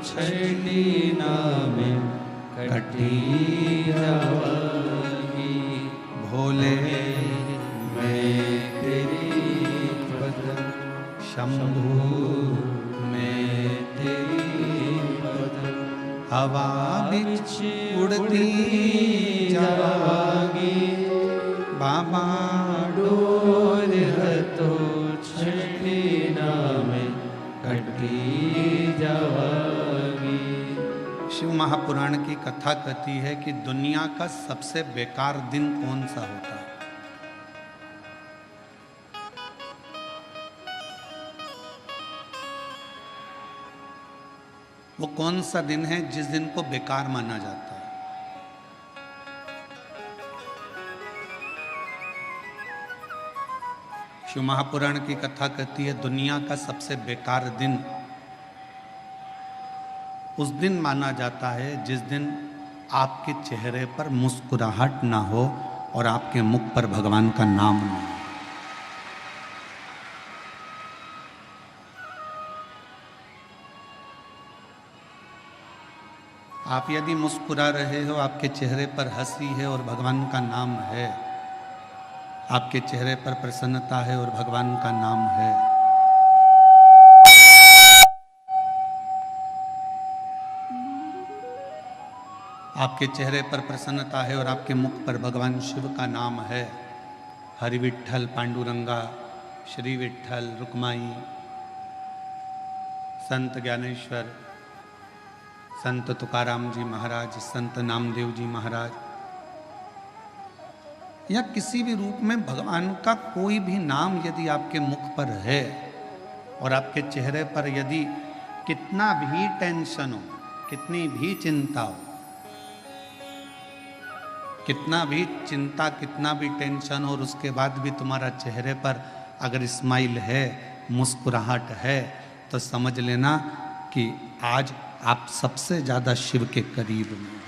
छठी नामे कटी जावागी। भोले मैं तेरी पद, शंभु मैं तेरी पद, हवा बिच उड़ती जावागी। बाबा डोर हतो छठी नामे कटी जावागी। शिव महापुराण की कथा कहती है कि दुनिया का सबसे बेकार दिन कौन सा होता है? वो कौन सा दिन है जिस दिन को बेकार माना जाता है? शिव महापुराण की कथा कहती है दुनिया का सबसे बेकार दिन उस दिन माना जाता है जिस दिन आपके चेहरे पर मुस्कुराहट ना हो और आपके मुख पर भगवान का नाम ना हो। आप यदि मुस्कुरा रहे हो, आपके चेहरे पर हंसी है और भगवान का नाम है, आपके चेहरे पर प्रसन्नता है और भगवान का नाम है, आपके चेहरे पर प्रसन्नता है और आपके मुख पर भगवान शिव का नाम है, हरि विठ्ठल, पांडुरंगा, श्री विठ्ठल, रुक्माई, संत ज्ञानेश्वर, संत तुकाराम जी महाराज, संत नामदेव जी महाराज, या किसी भी रूप में भगवान का कोई भी नाम यदि आपके मुख पर है और आपके चेहरे पर यदि कितना भी टेंशन हो, कितनी भी चिंता हो, कितना भी चिंता, कितना भी टेंशन हो, और उसके बाद भी तुम्हारा चेहरे पर अगर स्माइल है, मुस्कुराहट है, तो समझ लेना कि आज आप सबसे ज्यादा शिव के करीब में।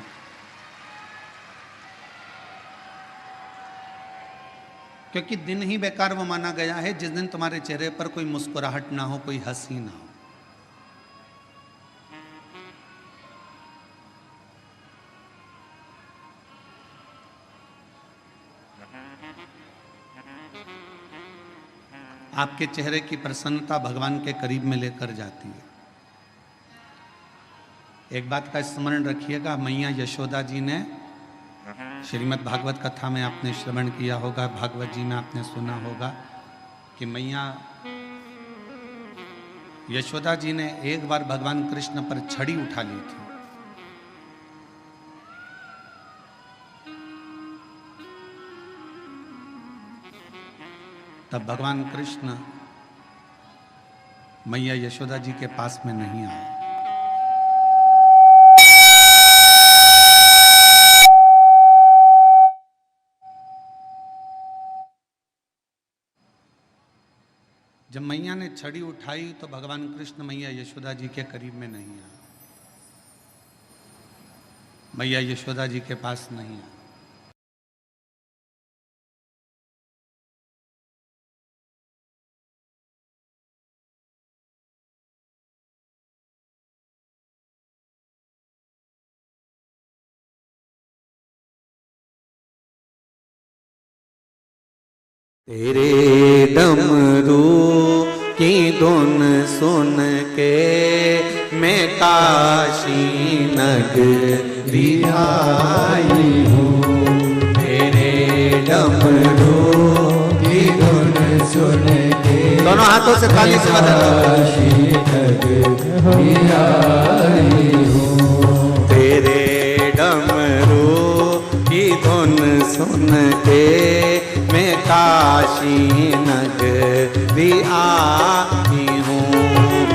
क्योंकि दिन ही बेकार वो माना गया है जिस दिन तुम्हारे चेहरे पर कोई मुस्कुराहट ना हो, कोई हंसी ना हो। आपके चेहरे की प्रसन्नता भगवान के करीब में लेकर जाती है। एक बात का स्मरण रखिएगा, मैया यशोदा जी ने श्रीमद् भागवत कथा में आपने श्रवण किया होगा, भागवत जी में आपने सुना होगा कि मैया यशोदा जी ने एक बार भगवान कृष्ण पर छड़ी उठा ली थी। तब भगवान कृष्ण मैया यशोदा जी के पास में नहीं आए। जब मैया ने छड़ी उठाई तो भगवान कृष्ण मैया यशोदा जी के करीब में नहीं आए, मैया यशोदा जी के पास नहीं आए। तेरे डमरू की धुन सुन के मैं काशी नगरी आई हूँ। तेरे डमरू की धुन सुन के दोनों हाथों से ताली से काशी नगरी आई हूँ। तेरे डमरू की धुन सुन के मैं काशी नगरी आई हूँ।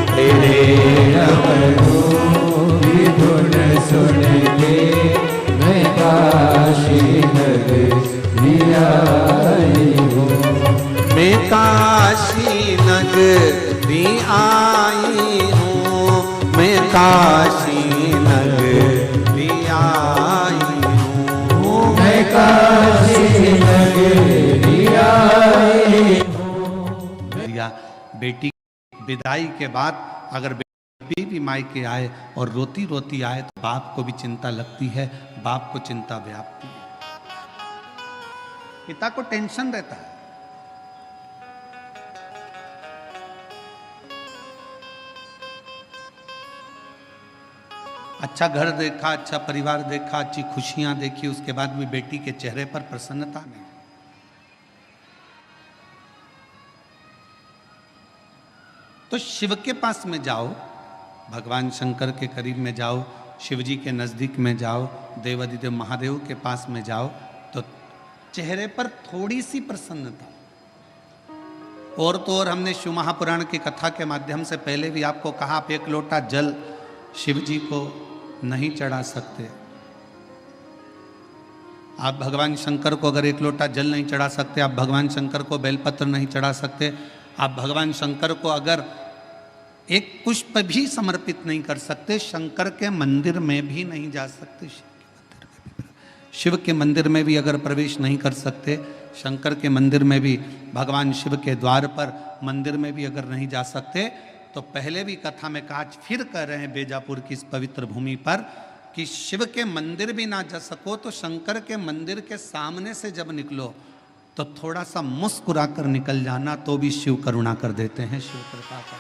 तेरे डमरू की धुन सुन के मैं काशी नगरी आई हूँ। मैं काशी नगरी आई हूँ। मैं काशी नगरी आई हूँ। मैं काशी नगरी आई हूँ। बेटी विदाई के बाद अगर भी मायके आए और रोती रोती आए तो बाप को भी चिंता लगती है, बाप को चिंता व्यापती है, पिता को टेंशन रहता है। अच्छा घर देखा, अच्छा परिवार देखा, अच्छी खुशियां देखी, उसके बाद भी बेटी के चेहरे पर प्रसन्नता नहीं। तो शिव के पास में जाओ, भगवान शंकर के करीब में जाओ, शिव जी के नजदीक में जाओ, देवाधिदेव महादेव के पास में जाओ, तो चेहरे पर थोड़ी सी प्रसन्नता। और तो और हमने शिव महापुराण की कथा के माध्यम से पहले भी आपको कहा, आप एक लोटा जल शिव जी को नहीं चढ़ा सकते। आप भगवान शंकर को अगर एक लोटा जल नहीं चढ़ा सकते, आप भगवान शंकर को बेलपत्र नहीं चढ़ा सकते, आप भगवान शंकर को अगर एक पुष्प भी समर्पित नहीं कर सकते, शंकर के मंदिर में भी नहीं जा सकते, शिव के मंदिर में भी अगर प्रवेश नहीं कर सकते, शंकर के मंदिर में भी, भगवान शिव के द्वार पर मंदिर में भी अगर नहीं जा सकते, तो पहले भी कथा में कहा, फिर कह रहे हैं बेजापुर की इस पवित्र भूमि पर कि शिव के मंदिर भी ना जा सको तो शंकर के मंदिर के सामने से जब निकलो तो थोड़ा सा मुस्कुरा कर निकल जाना, तो भी शिव करुणा कर देते हैं, शिव कृपा कर।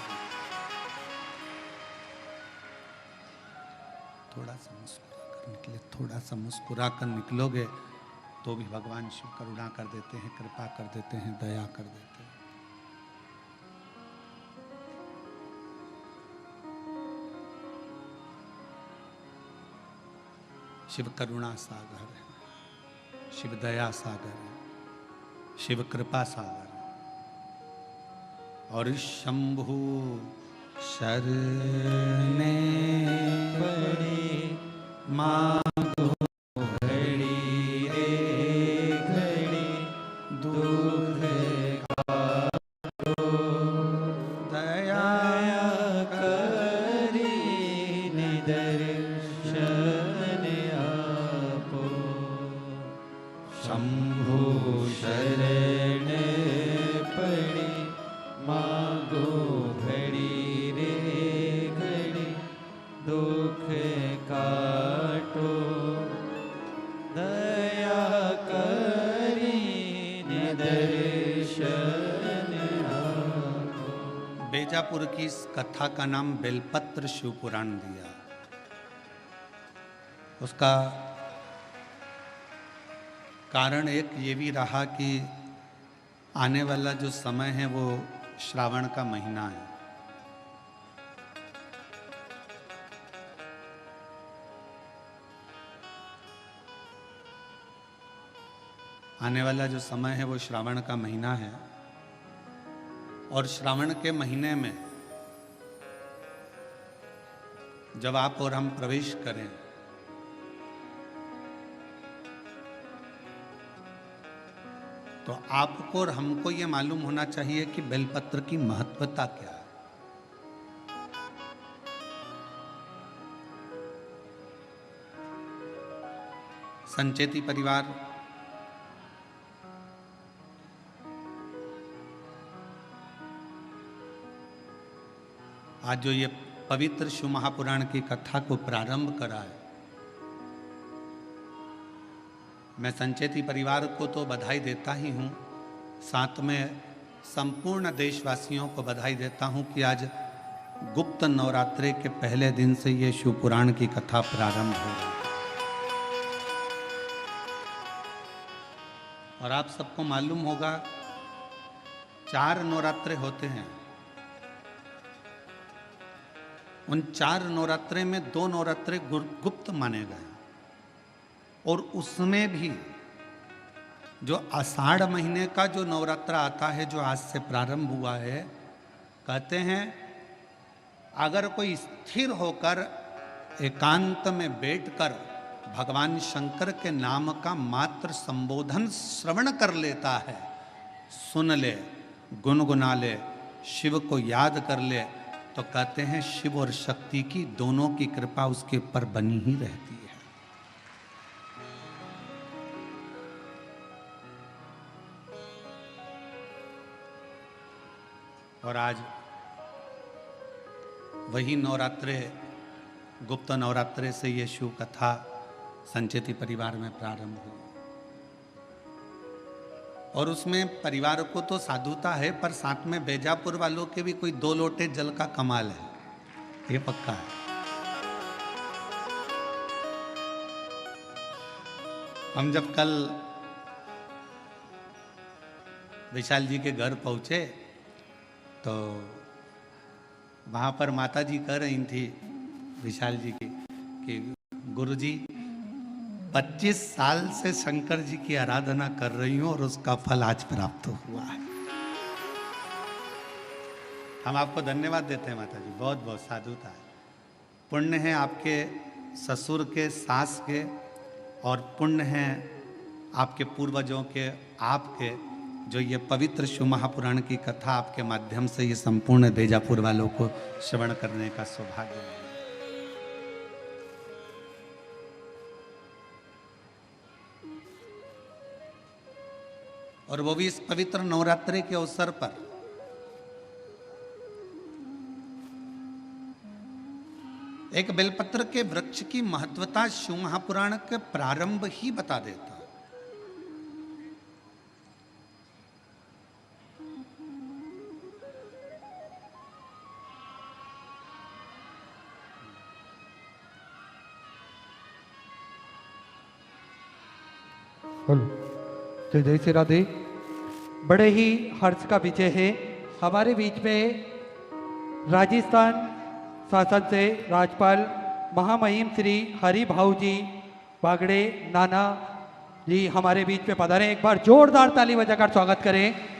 थोड़ा सा मुस्कुरा कर निकले, थोड़ा सा मुस्कुरा कर निकलोगे तो भी भगवान शिव करुणा कर देते हैं, कृपा कर देते हैं, दया कर देते हैं। शिव करुणा सागर है, शिव दया सागर है, शिव कृपा सागर है। और शंभु शरणे पड़े मांगो घड़ी रे घड़ी, दुख काटो दया करी दर्शन आपो। शंभु शरण पड़ी मांगो घड़ी रे घड़ी, दुख काटो दया करी दर्शन आपो। बेजापुर की इस कथा का नाम बेलपत्र शिव पुराण दिया। उसका कारण एक ये भी रहा कि आने वाला जो समय है वो श्रावण का महीना है। आने वाला जो समय है वो श्रावण का महीना है, और श्रावण के महीने में जब आप और हम प्रवेश करें तो आपको और हमको ये मालूम होना चाहिए कि बेलपत्र की महत्वता क्या है। संचेती परिवार आज जो ये पवित्र शिव महापुराण की कथा को प्रारंभ करा है, मैं संचेती परिवार को तो बधाई देता ही हूँ, साथ में संपूर्ण देशवासियों को बधाई देता हूँ कि आज गुप्त नवरात्रे के पहले दिन से ये शिव पुराण की कथा प्रारंभ हो रही है। और आप सबको मालूम होगा 4 नवरात्रे होते हैं। उन 4 नवरात्रे में 2 नवरात्रे गुप्त माने गए, और उसमें भी जो आषाढ़ महीने का जो नवरात्रा आता है, जो आज से प्रारंभ हुआ है, कहते हैं अगर कोई स्थिर होकर एकांत में बैठकर भगवान शंकर के नाम का मात्र संबोधन श्रवण कर लेता है, सुन ले, गुनगुना ले, शिव को याद कर ले, तो कहते हैं शिव और शक्ति की दोनों की कृपा उसके ऊपर बनी ही रहती है। और आज वही नवरात्रे, गुप्त नवरात्रे से ये शिव कथा संचेती परिवार में प्रारंभ हुई। और उसमें परिवार को तो साधुता है, पर साथ में बेजापुर वालों के भी कोई 2 लोटे जल का कमाल है, ये पक्का है। हम जब कल विशाल जी के घर पहुंचे तो वहां पर माता जी कह रही थी विशाल जी की कि गुरुजी 25 साल से शंकर जी की आराधना कर रही हूं और उसका फल आज प्राप्त हुआ है। हम आपको धन्यवाद देते हैं माता जी, बहुत बहुत साधुता है। पुण्य है आपके ससुर के, सास के, और पुण्य है आपके पूर्वजों के, आपके, जो ये पवित्र शिव महापुराण की कथा आपके माध्यम से ये संपूर्ण बेजापुर वालों को श्रवण करने का सौभाग्य है। और वो भी इस पवित्र नवरात्रि के अवसर पर। एक बेलपत्र के वृक्ष की महत्वता शिव महापुराण के प्रारंभ ही बता देता है। तो जय श्री राधे। बड़े ही हर्ष का विषय है, हमारे बीच में राजस्थान शासन से राज्यपाल महामहिम श्री हरि भाऊ जी बागड़े नाना जी हमारे बीच में पधारे। एक बार जोरदार ताली बजाकर स्वागत करें।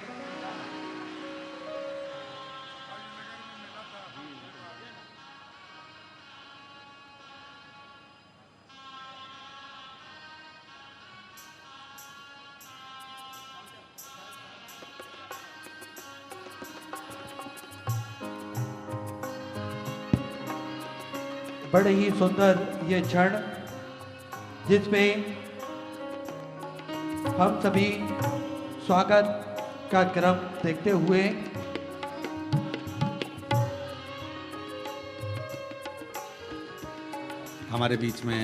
बड़े ही सुंदर ये क्षण जिसमें हम सभी स्वागत का क्रम देखते हुए हमारे बीच में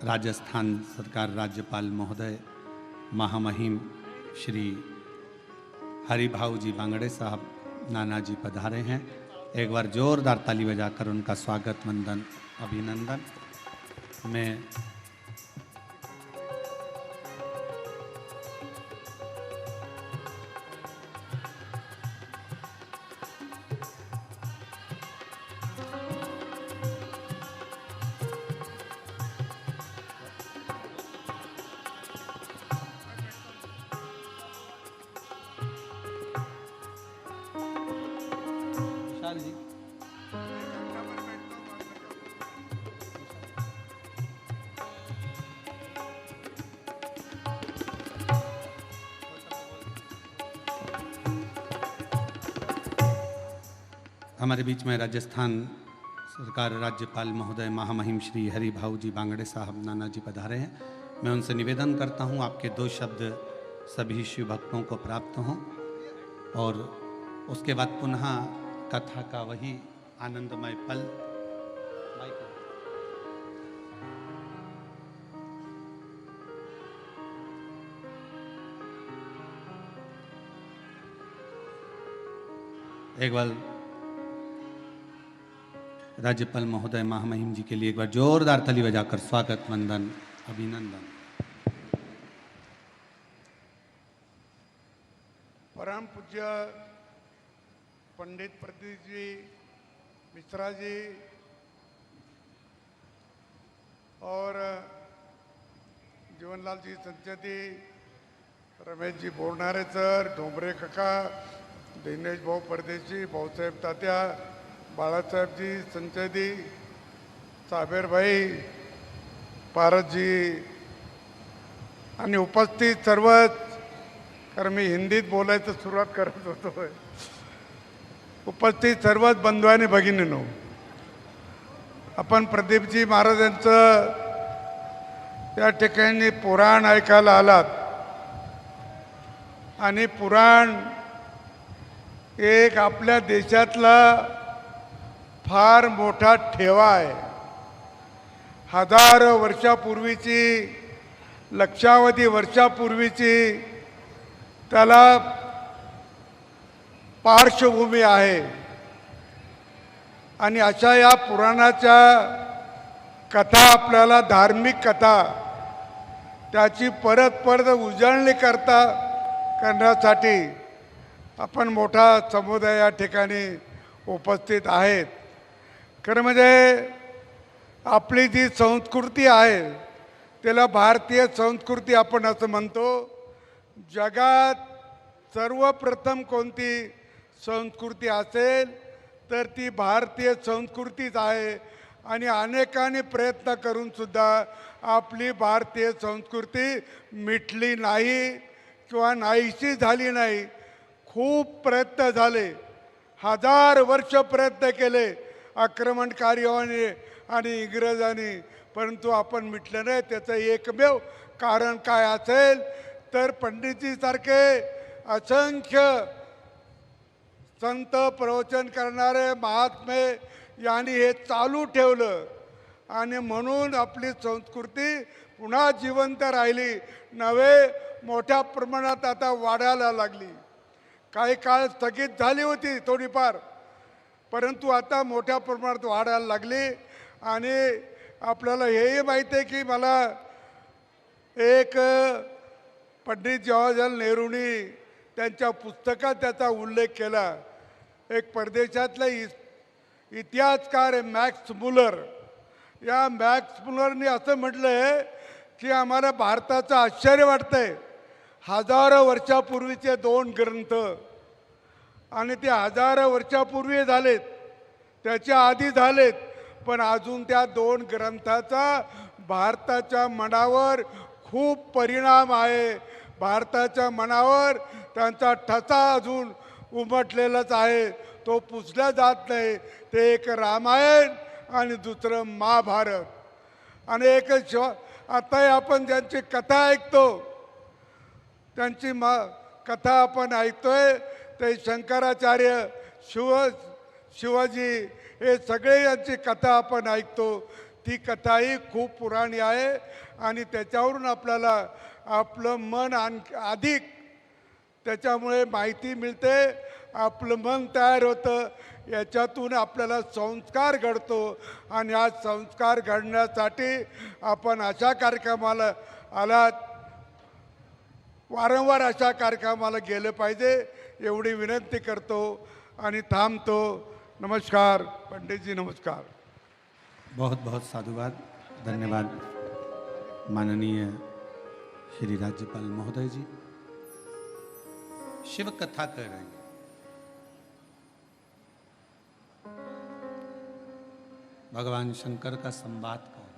राजस्थान सरकार राज्यपाल महोदय महामहिम श्री हरि भाऊ जी बांगड़े साहब नाना जी पधारे हैं। एक बार जोरदार ताली बजाकर उनका स्वागत, वंदन, अभिनंदन। मैं जी हमारे बीच में राजस्थान सरकार राज्यपाल महोदय महामहिम श्री हरि भाऊ जी बांगड़े साहब नाना जी पधारे हैं। मैं उनसे निवेदन करता हूं आपके 2 शब्द सभी शिव भक्तों को प्राप्त हों और उसके बाद पुनः कथा का वही आनंदमय पल। एक बार राज्यपाल महोदय महामहिम जी के लिए एक बार जोरदार ताली बजाकर स्वागत, वंदन, अभिनंदन। परम पूज्य पंडित प्रदीप जी मिश्रा जी और जीवनलाल जी संचेती, रमेश जी बोरनारे सर, डोंबरे काका, दिनेश भाऊ परदेशी, भाऊसाहेब तात्या, बाळासाहेब जी संचेती, साबेर भाई, पारस जी आणि उपस्थित सर्वच, कारण मी हिंदीत बोलायचं सुरुवात करत होतो, उपस्थित सर्वच बंधू आणि भगिनींनो, आपण प्रदीपजी महाराजांचं या ठिकाणी पुराण ऐकायला आलात आणि पुराण एक आपल्या देशातला फार मोठा ठेवा आहे. हजारो वर्षापूर्वीची, लक्षावधी वर्षापूर्वीची त्याला पार्श्वभूमी आहे. आणि अशा या पुराणाच्या कथा, आपल्याला धार्मिक कथा, त्याची परत परत उजळणी करण्यासाठी आपण मोठा समुदाय या ठिकाणी उपस्थित आहेत. खरं म्हणजे आपली जी संस्कृती आहे त्याला भारतीय संस्कृती आपण असं म्हणतो. जगात सर्वप्रथम कोणती संस्कृती असेल तर ती भारतीय संस्कृतीच आहे. आणि अनेकांनी प्रयत्न करूनसुद्धा आपली भारतीय संस्कृती मिटली नाही किंवा नाहीशी झाली नाही. खूप प्रयत्न झाले, हजार वर्ष प्रयत्न केले आक्रमणकार्याने आणि इंग्रजांनी, परंतु आपण मिटलं नाही. त्याचं एकमेव कारण काय असेल तर पंडितजीसारखे असंख्य संत, प्रवचन करणारे महात्मे यांनी हे चालू ठेवलं. आणि म्हणून आपली संस्कृती पुन्हा जिवंत राहिली, नव्हे मोठ्या प्रमाणात आता वाढायला लागली. काही काळ स्थगित झाली होती थोडीफार, परंतु आता मोठ्या प्रमाणात वाढायला लागली. आणि आपल्याला हेही माहीत आहे की मला एक पंडित जवाहरलाल नेहरूंनी त्यांच्या पुस्तकात त्याचा उल्लेख केला. एक परदेशातला इतिहासकार आहे मॅक्स मुलर. या मॅक्स मुलरने असं म्हटलं आहे की आम्हाला भारताचं आश्चर्य वाटतंय. हजारो वर्षापूर्वीचे 2 ग्रंथ, आणि ते हजारो वर्षापूर्वी झालेत, त्याच्या आधी झालेत, पण अजून त्या 2 ग्रंथाचा भारताच्या मनावर खूप परिणाम आहे. भारताच्या मनावर त्यांचा ठसा अजून उमटलेलाच आहे, तो पुसला जात नाही. ते एक रामायण आणि दुसरं महाभारत. आणि एक आता आपण ज्यांची कथा ऐकतो, त्यांची कथा आपण ऐकतोय ते शंकराचार्य, शिवाजी, हे सगळे यांची कथा आपण ऐकतो. ती कथाही खूप पुराणी आहे आणि त्याच्यावरून आपल्याला आपलं मन अधिक त्याच्यामुळे माहिती मिळते. आपलं मन तयार होतं, याच्यातून आपल्याला संस्कार घडतो. आणि आज संस्कार घडण्यासाठी आपण अशा कार्यक्रमाला आलात, वारंवार अशा कार्यक्रमाला गेलं पाहिजे एवढी विनंती करतो आणि थांबतो. नमस्कार पंडितजी, नमस्कार. बहुत बहुत साधुवाद, धन्यवाद माननीय श्री राज्यपाल महोदय जी. शिव कथा कर रहे हैं. भगवान शंकर का संवाद कर रहे हैं.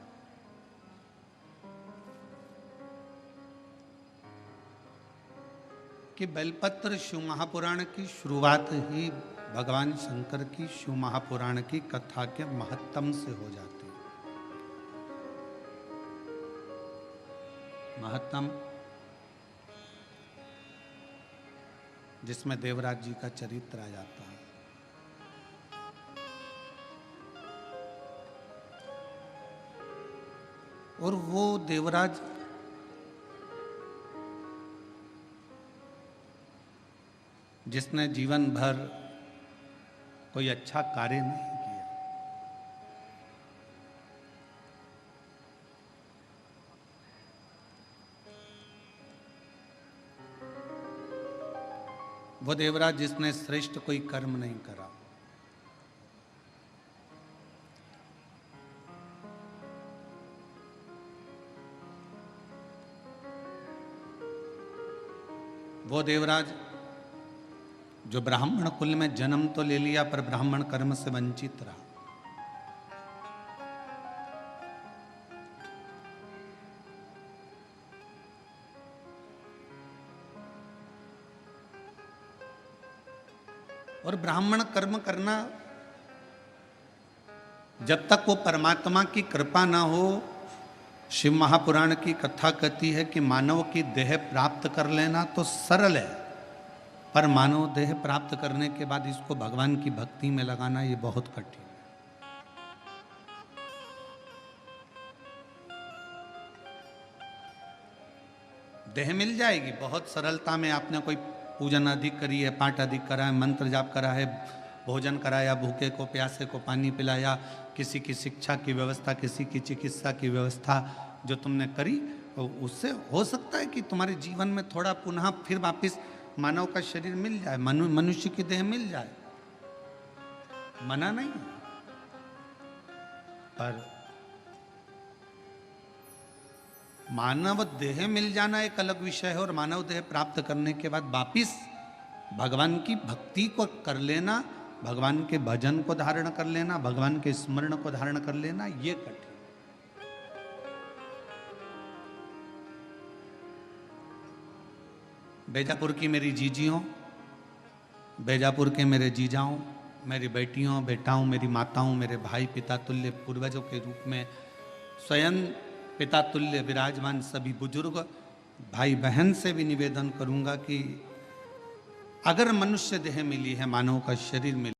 कि बेलपत्र शिव महापुराण की शुरुआत ही भगवान शंकर की शिव महापुराण की कथा के महत्तम से हो जाती है. महत्तम जिसमें देवराज जी का चरित्र आ जाता है. और वो देवराज जिसने जीवन भर कोई अच्छा कार्य नहीं किया, वो देवराज जिसने श्रेष्ठ कोई कर्म नहीं करा, वो देवराज जो ब्राह्मण कुल में जन्म तो ले लिया पर ब्राह्मण कर्म से वंचित रहा. और ब्राह्मण कर्म करना जब तक वो परमात्मा की कृपा ना हो. शिव महापुराण की कथा कहती है कि मानव की देह प्राप्त कर लेना तो सरल है, पर मानव देह प्राप्त करने के बाद इसको भगवान की भक्ति में लगाना ये बहुत कठिन है. देह मिल जाएगी। बहुत सरलता में आपने कोई पूजन अधिक करी है, पाठ अधिक करा है, मंत्र जाप करा है, भोजन कराया, भूखे को प्यासे को पानी पिलाया, किसी की शिक्षा की व्यवस्था, किसी की चिकित्सा की व्यवस्था जो तुमने करी, उससे हो सकता है कि तुम्हारे जीवन में थोड़ा पुनः फिर वापस मानव का शरीर मिल जाए, मनुष्य की देह मिल जाए, मना नहीं। पर मानव देह मिल जाना एक अलग विषय है, और मानव देह प्राप्त करने के बाद वापिस भगवान की भक्ति को कर लेना, भगवान के भजन को धारण कर लेना, भगवान के स्मरण को धारण कर लेना, ये कठिन। बेजापुर की मेरी जीजियों, बेजापुर के मेरे जीजाओं, मेरी बेटियों, बेटाओं, मेरी माताओं, मेरे भाई, पिता तुल्य पूर्वजों के रूप में स्वयं पिता तुल्य विराजमान सभी बुजुर्ग भाई बहन से भी निवेदन करूंगा कि अगर मनुष्य देह मिली है, मानव का शरीर मिला,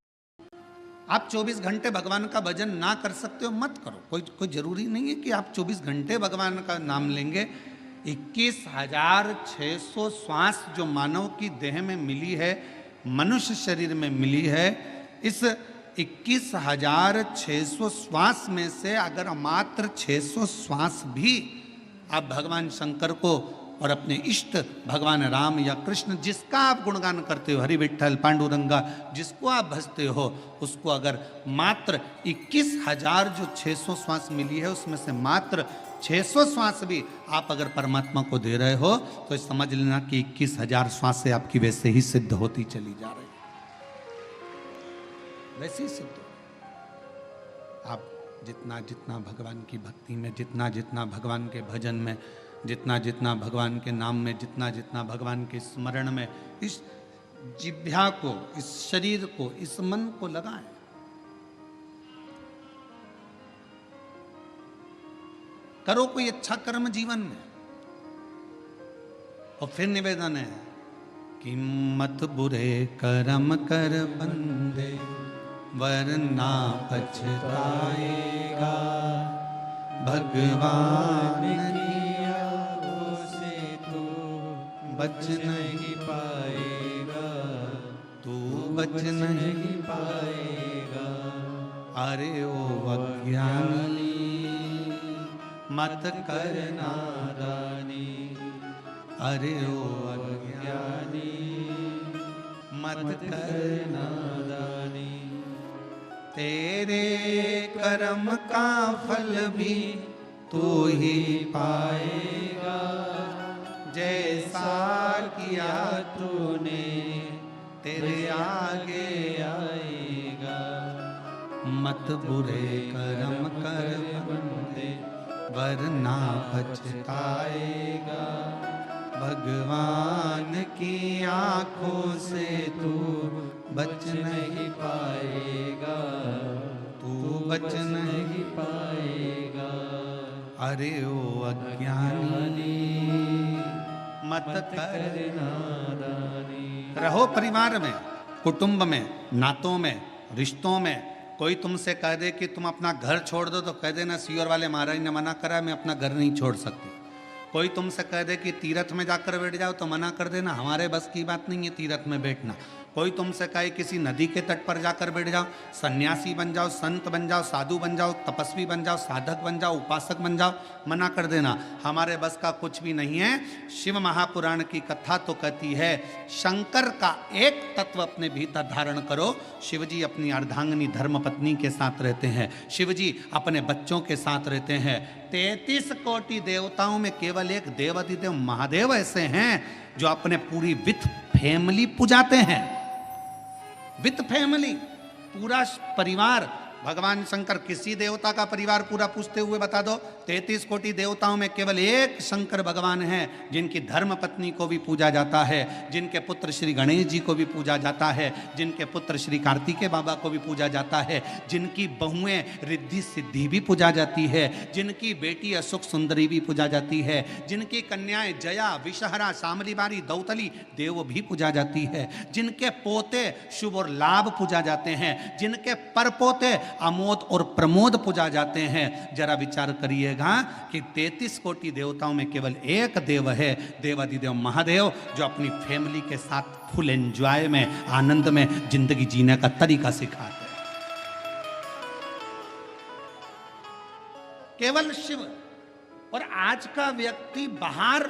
आप 24 घंटे भगवान का भजन ना कर सकते हो, मत करो। कोई जरूरी नहीं है कि आप 24 घंटे भगवान का नाम लेंगे। 21,600 श्वास जो मानव की देह में मिली है, मनुष्य शरीर में मिली है, इस 21,600 श्वास में से अगर मात्र 600 श्वास भी आप भगवान शंकर को और अपने इष्ट भगवान राम या कृष्ण, जिसका आप गुणगान करते हो, हरि विठ्ठल पांडुरंगा, जिसको आप भजते हो, उसको अगर मात्र 21,000 जो 600 श्वास मिली है, उसमें से मात्र 600 श्वास भी आप अगर परमात्मा को दे रहे हो, तो समझ लेना कि 21,000 श्वास से आपकी वैसे ही सिद्ध होती चली जा रही है, वैसे ही सिद्ध हो। आप जितना जितना भगवान की भक्ति में, जितना जितना भगवान के भजन में, जितना जितना भगवान के नाम में, जितना जितना भगवान के स्मरण में इस जिह्वा को, इस शरीर को, इस मन को लगाएं। करो कोई अच्छा कर्म जीवन में। और फिर निवेदन है कि मत बुरे कर्म कर बंदे, वरना पछताएगा, भगवान की आंखों से तू बच नहीं पाएगा, तू बच नहीं पाएगा। अरे ओ अज्ञानी मत कर नादानी, अरे ओ अज्ञानी मत कर नादानी। तेरे कर्म का फल भी तू ही पाएगा, जैसा किया तूने तेरे आगे आएगा। मत बुरे कर्म कर बंदे, वरना पछताएगा, भगवान की आंखों से तू बच नहीं पाएगा, तू बच नहीं पाएगा। अरे ओ अज्ञानी मत कर नादानी। रहो परिवार में, कुटुंब में, नातों में, रिश्तों में। कोई तुमसे कह दे कि तुम अपना घर छोड़ दो, तो कह देना सीओर वाले महाराज ने मना करा, मैं अपना घर नहीं छोड़ सकती। कोई तुमसे कह दे कि तीर्थ में जाकर बैठ जाओ, तो मना कर देना, हमारे बस की बात नहीं है तीर्थ में बैठना। कोई तुमसे कहे किसी नदी के तट पर जाकर बैठ जाओ, सन्यासी बन जाओ, संत बन जाओ, साधु बन जाओ, तपस्वी बन जाओ, साधक बन जाओ, उपासक बन जाओ, मना कर देना, हमारे बस का कुछ भी नहीं है। शिव महापुराण की कथा तो कहती है, शंकर का एक तत्व अपने भीतर धारण करो। शिवजी अपनी अर्धांगिनी धर्मपत्नी के साथ रहते हैं, शिवजी अपने बच्चों के साथ रहते हैं। 33 कोटि देवताओं में केवल एक देवाधिदेव महादेव ऐसे हैं जो अपने पूरी विथ फैमिली पुजाते हैं। विथ फैमिली, पूरा परिवार। भगवान शंकर किसी देवता का परिवार पूरा पूछते हुए बता दो। 33 कोटि देवताओं में केवल एक शंकर भगवान हैं जिनकी धर्म पत्नी को भी पूजा जाता है, जिनके पुत्र श्री गणेश जी को भी पूजा जाता है, जिनके पुत्र श्री कार्तिकेय बाबा को भी पूजा जाता है, जिनकी बहुएं रिद्धि सिद्धि भी पूजा जाती है, जिनकी बेटी अशोक सुंदरी भी पूजा जाती है, जिनकी कन्याएं जया, विषहरा, शामली बारी, दौतली देव भी पूजा जाती है, जिनके पोते शुभ और लाभ पूजा जाते हैं, जिनके परपोते अमोद और प्रमोद पूजा जाते हैं। जरा विचार करिएगा कि 33 कोटि देवताओं में केवल एक देव है, देवादिदेव महादेव, जो अपनी फैमिली के साथ फुल एंजॉय में, आनंद में जिंदगी जीने का तरीका सिखाते हैं। केवल शिव। और आज का व्यक्ति बाहर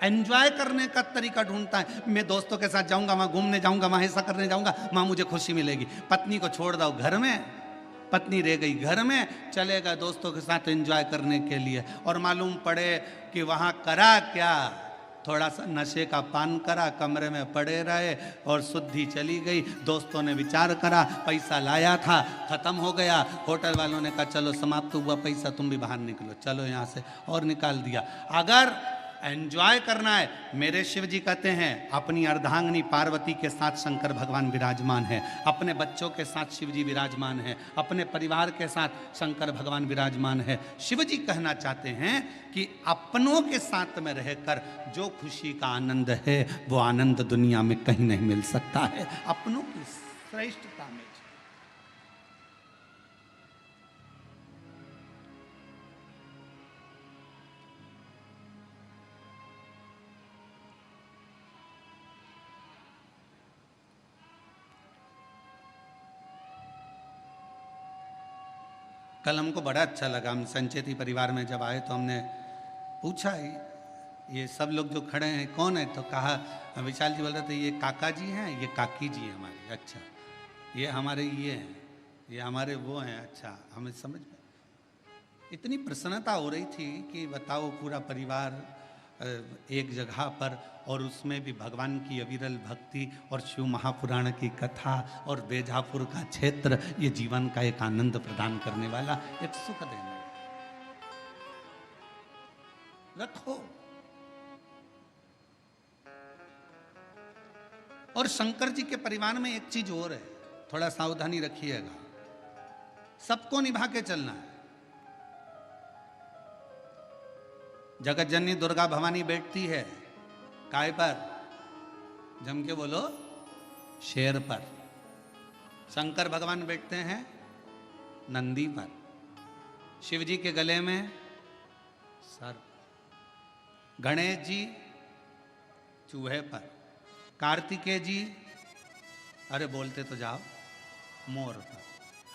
एंजॉय करने का तरीका ढूंढता है। मैं दोस्तों के साथ जाऊंगा, वहां घूमने जाऊंगा, वहां ऐसा करने जाऊंगा, वहां मुझे खुशी मिलेगी। पत्नी को छोड़ दो घर में, पत्नी रह गई घर में, चलेगा दोस्तों के साथ एंजॉय करने के लिए, और मालूम पड़े कि वहां करा क्या, थोड़ा सा नशे का पान करा, कमरे में पड़े रहे और शुद्धि चली गई। दोस्तों ने विचार करा, पैसा लाया था खत्म हो गया, होटल वालों ने कहा चलो समाप्त हुआ पैसा, तुम भी बाहर निकलो, चलो यहाँ से, और निकाल दिया। अगर एंजॉय करना है, मेरे शिव जी कहते हैं अपनी अर्धांगिनी पार्वती के साथ शंकर भगवान विराजमान है, अपने बच्चों के साथ शिव जी विराजमान है, अपने परिवार के साथ शंकर भगवान विराजमान है। शिव जी कहना चाहते हैं कि अपनों के साथ में रहकर जो खुशी का आनंद है वो आनंद दुनिया में कहीं नहीं मिल सकता है। अपनों की श्रेष्ठता में कल हमको बड़ा अच्छा लगा। हम संचेती परिवार में जब आए तो हमने पूछा ये सब लोग जो खड़े हैं कौन है, तो कहा विशाल जी बोल रहे थे ये काका जी हैं, ये काकी जी हैं हमारे। अच्छा, ये हमारे ये हैं, ये हमारे वो हैं। अच्छा, हमें समझ में इतनी प्रसन्नता हो रही थी कि बताओ पूरा परिवार एक जगह पर, और उसमें भी भगवान की अविरल भक्ति और शिव महापुराण की कथा और बेजापुर का क्षेत्र, ये जीवन का एक आनंद प्रदान करने वाला, एक सुख देने रखो। और शंकर जी के परिवार में एक चीज और है, थोड़ा सावधानी रखिएगा, सबको निभा के चलना है। जगत जननी दुर्गा भवानी बैठती है काय पर, जम के बोलो, शेर पर। शंकर भगवान बैठते हैं नंदी पर, शिव जी के गले में सर्प, गणेश जी चूहे पर, कार्तिकेय जी अरे बोलते तो जाओ मोर पर।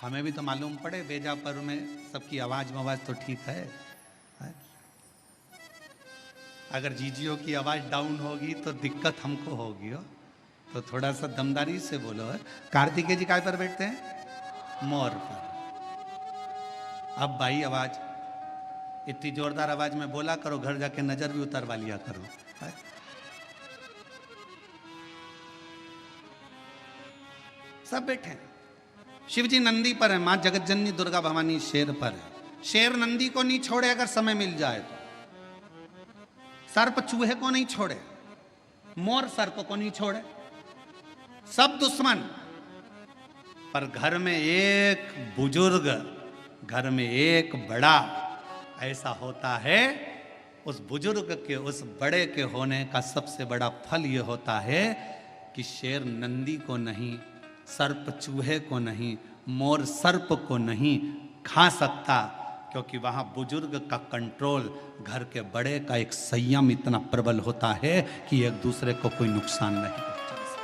हमें भी तो मालूम पड़े, बेजापुर में सबकी आवाज मवाज तो ठीक है। अगर जीजियों की आवाज़ डाउन होगी तो दिक्कत हमको होगी हो, तो थोड़ा सा दमदारी से बोलो। कार्तिकेय जी काय पर बैठते हैं? मोर पर। अब भाई आवाज इतनी जोरदार आवाज में बोला करो, घर जाके नजर भी उतरवा लिया करो। सब बैठे हैं। शिव जी नंदी पर है, मां जगत जननी दुर्गा भवानी शेर पर है। शेर नंदी को नहीं छोड़े अगर समय मिल जाए तो, सर्प चूहे को नहीं छोड़े, मोर सर्प को नहीं छोड़े, सब दुश्मन। पर घर में एक बुजुर्ग, घर में एक बड़ा ऐसा होता है, उस बुजुर्ग के, उस बड़े के होने का सबसे बड़ा फल यह होता है कि शेर नंदी को नहीं, सर्प चूहे को नहीं, मोर सर्प को नहीं खा सकता, क्योंकि वहां बुजुर्ग का कंट्रोल, घर के बड़े का एक संयम इतना प्रबल होता है कि एक दूसरे को कोई नुकसान नहीं पहुंचा सकता।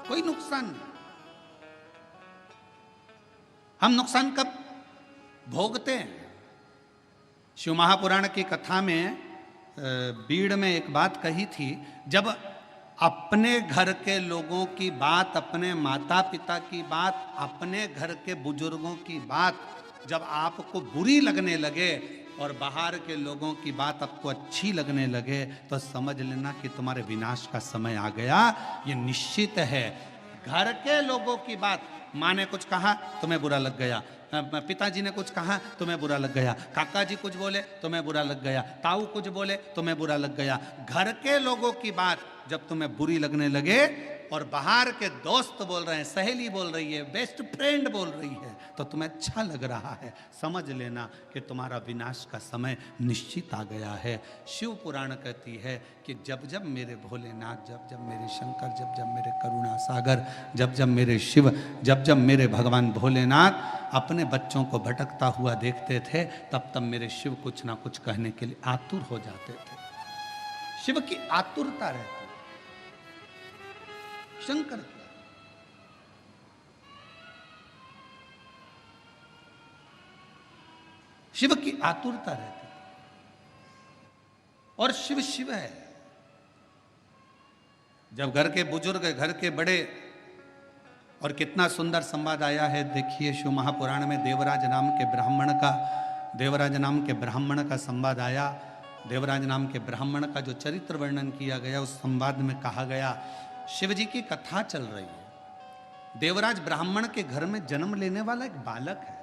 कोई नुकसान नहीं। हम नुकसान कब भोगते हैं? शिव महापुराण की कथा में बीड़ में एक बात कही थी, जब अपने घर के लोगों की बात, अपने माता पिता की बात, अपने घर के बुजुर्गों की बात जब आपको बुरी लगने लगे और बाहर के लोगों की बात आपको अच्छी लगने लगे, तो समझ लेना कि तुम्हारे विनाश का समय आ गया। ये निश्चित है। घर के लोगों की बात, माँ ने कुछ कहा तुम्हें बुरा लग गया, पिताजी ने कुछ कहा तुम्हें बुरा लग गया, काका जी कुछ बोले तुम्हें बुरा लग गया, ताऊ कुछ बोले तुम्हें बुरा लग गया। घर के लोगों की बात जब तुम्हें बुरी लगने लगे और बाहर के दोस्त बोल रहे हैं, सहेली बोल रही है, बेस्ट फ्रेंड बोल रही है, तो तुम्हें अच्छा लग रहा है, समझ लेना कि तुम्हारा विनाश का समय निश्चित आ गया है। शिव पुराण कहती है कि जब जब मेरे भोलेनाथ, जब जब मेरे शंकर, जब जब मेरे करुणा सागर, जब जब मेरे शिव, जब जब मेरे भगवान भोलेनाथ अपने बच्चों को भटकता हुआ देखते थे, तब तब मेरे शिव कुछ ना कुछ कहने के लिए आतुर हो जाते थे। शिव की आतुरता रहती, शंकर की शिव की आतुरता रहती, और शिव शिव है। जब घर के बुजुर्ग, घर के बड़े, और कितना सुंदर संवाद आया है, देखिए शिव महापुराण में देवराज नाम के ब्राह्मण का संवाद आया। देवराज नाम के ब्राह्मण का जो चरित्र वर्णन किया गया, उस संवाद में कहा गया, शिव जी की कथा चल रही है। देवराज ब्राह्मण के घर में जन्म लेने वाला एक बालक है।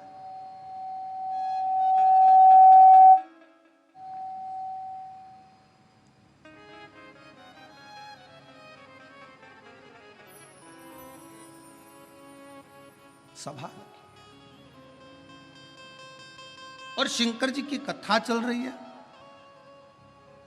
सभा और शंकर जी की कथा चल रही है,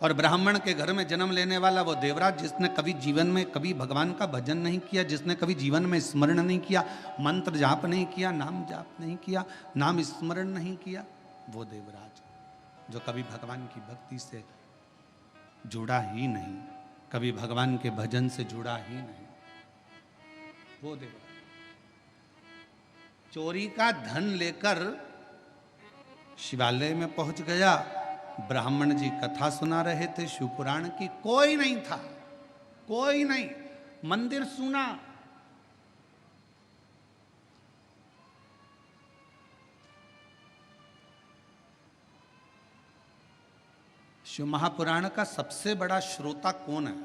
और ब्राह्मण के घर में जन्म लेने वाला वो देवराज, जिसने कभी जीवन में कभी भगवान का भजन नहीं किया, जिसने कभी जीवन में स्मरण नहीं किया, मंत्र जाप नहीं किया, नाम जाप नहीं किया, नाम स्मरण नहीं किया, वो देवराज जो कभी भगवान की भक्ति से जुड़ा ही नहीं, कभी भगवान के भजन से जुड़ा ही नहीं, वो देवराज चोरी का धन लेकर शिवालय में पहुंच गया। ब्राह्मण जी कथा सुना रहे थे शिव पुराण की, कोई नहीं था, कोई नहीं, मंदिर सुना। शिव महापुराण का सबसे बड़ा श्रोता कौन है?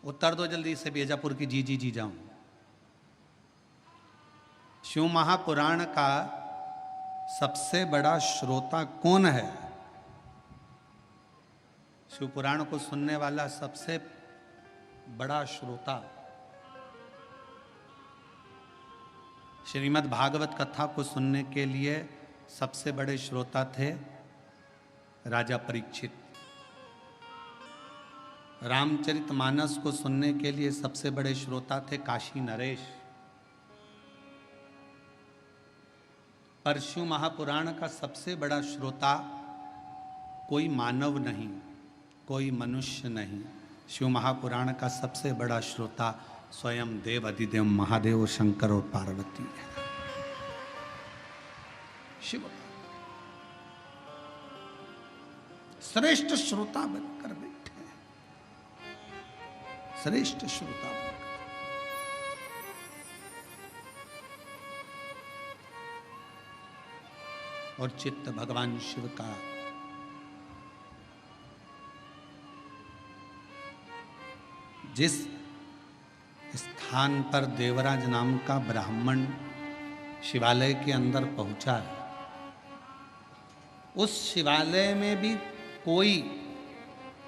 उत्तर दो जल्दी से, बीजापुर की जी जी जी जाऊं। शिव महापुराण का सबसे बड़ा श्रोता कौन है? शिव पुराण को सुनने वाला सबसे बड़ा श्रोता, श्रीमद् भागवत कथा को सुनने के लिए सबसे बड़े श्रोता थे राजा परीक्षित। रामचरितमानस को सुनने के लिए सबसे बड़े श्रोता थे काशी नरेश। पर शिव महापुराण का सबसे बड़ा श्रोता कोई मानव नहीं, कोई मनुष्य नहीं। शिव महापुराण का सबसे बड़ा श्रोता स्वयं देव अधिदेव महादेव शंकर और पार्वती है। शिव श्रेष्ठ श्रोता बनकर बैठे हैं, श्रेष्ठ श्रोता बनकर। और चित्त भगवान शिव का जिस स्थान पर देवराज नाम का ब्राह्मण शिवालय के अंदर पहुंचा है, उस शिवालय में भी कोई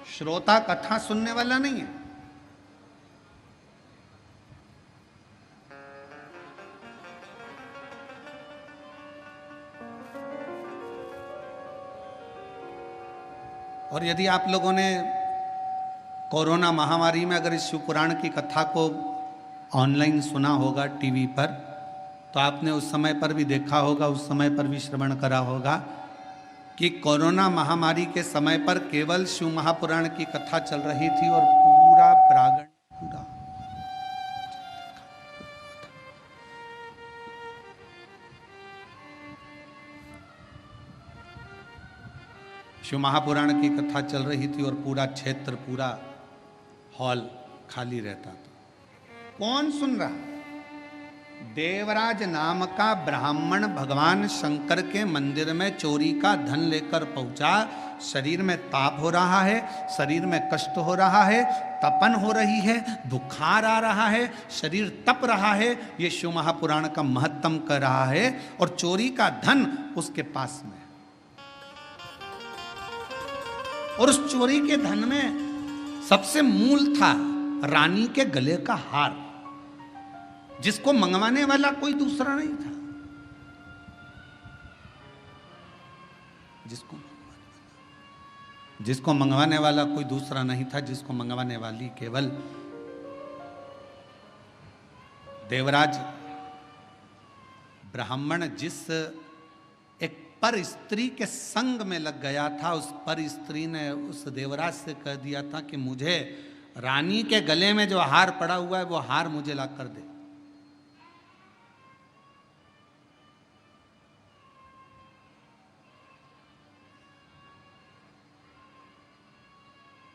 श्रोता कथा सुनने वाला नहीं है। और यदि आप लोगों ने कोरोना महामारी में अगर इस शिव पुराण की कथा को ऑनलाइन सुना होगा टीवी पर, तो आपने उस समय पर भी देखा होगा, उस समय पर भी श्रवण करा होगा कि कोरोना महामारी के समय पर केवल शिव महापुराण की कथा चल रही थी और पूरा प्रांगण पूरा शिव महापुराण की कथा चल रही थी और पूरा क्षेत्र, पूरा हॉल खाली रहता था। कौन सुन रहा? देवराज नाम का ब्राह्मण भगवान शंकर के मंदिर में चोरी का धन लेकर पहुंचा। शरीर में ताप हो रहा है, शरीर में कष्ट हो रहा है, तपन हो रही है, बुखार आ रहा है, शरीर तप रहा है। ये शिव महापुराण का महत्तम कर रहा है, और चोरी का धन उसके पास में। और उस चोरी के धन में सबसे मूल था रानी के गले का हार, जिसको मंगवाने वाला कोई दूसरा नहीं था। जिसको मंगवाने वाला कोई दूसरा नहीं था, जिसको मंगवाने वाली केवल देवराज ब्राह्मण जिस एक पर स्त्री के संग में लग गया था, उस पर स्त्री ने उस देवराज से कह दिया था कि मुझे रानी के गले में जो हार पड़ा हुआ है वो हार मुझे ला कर दे।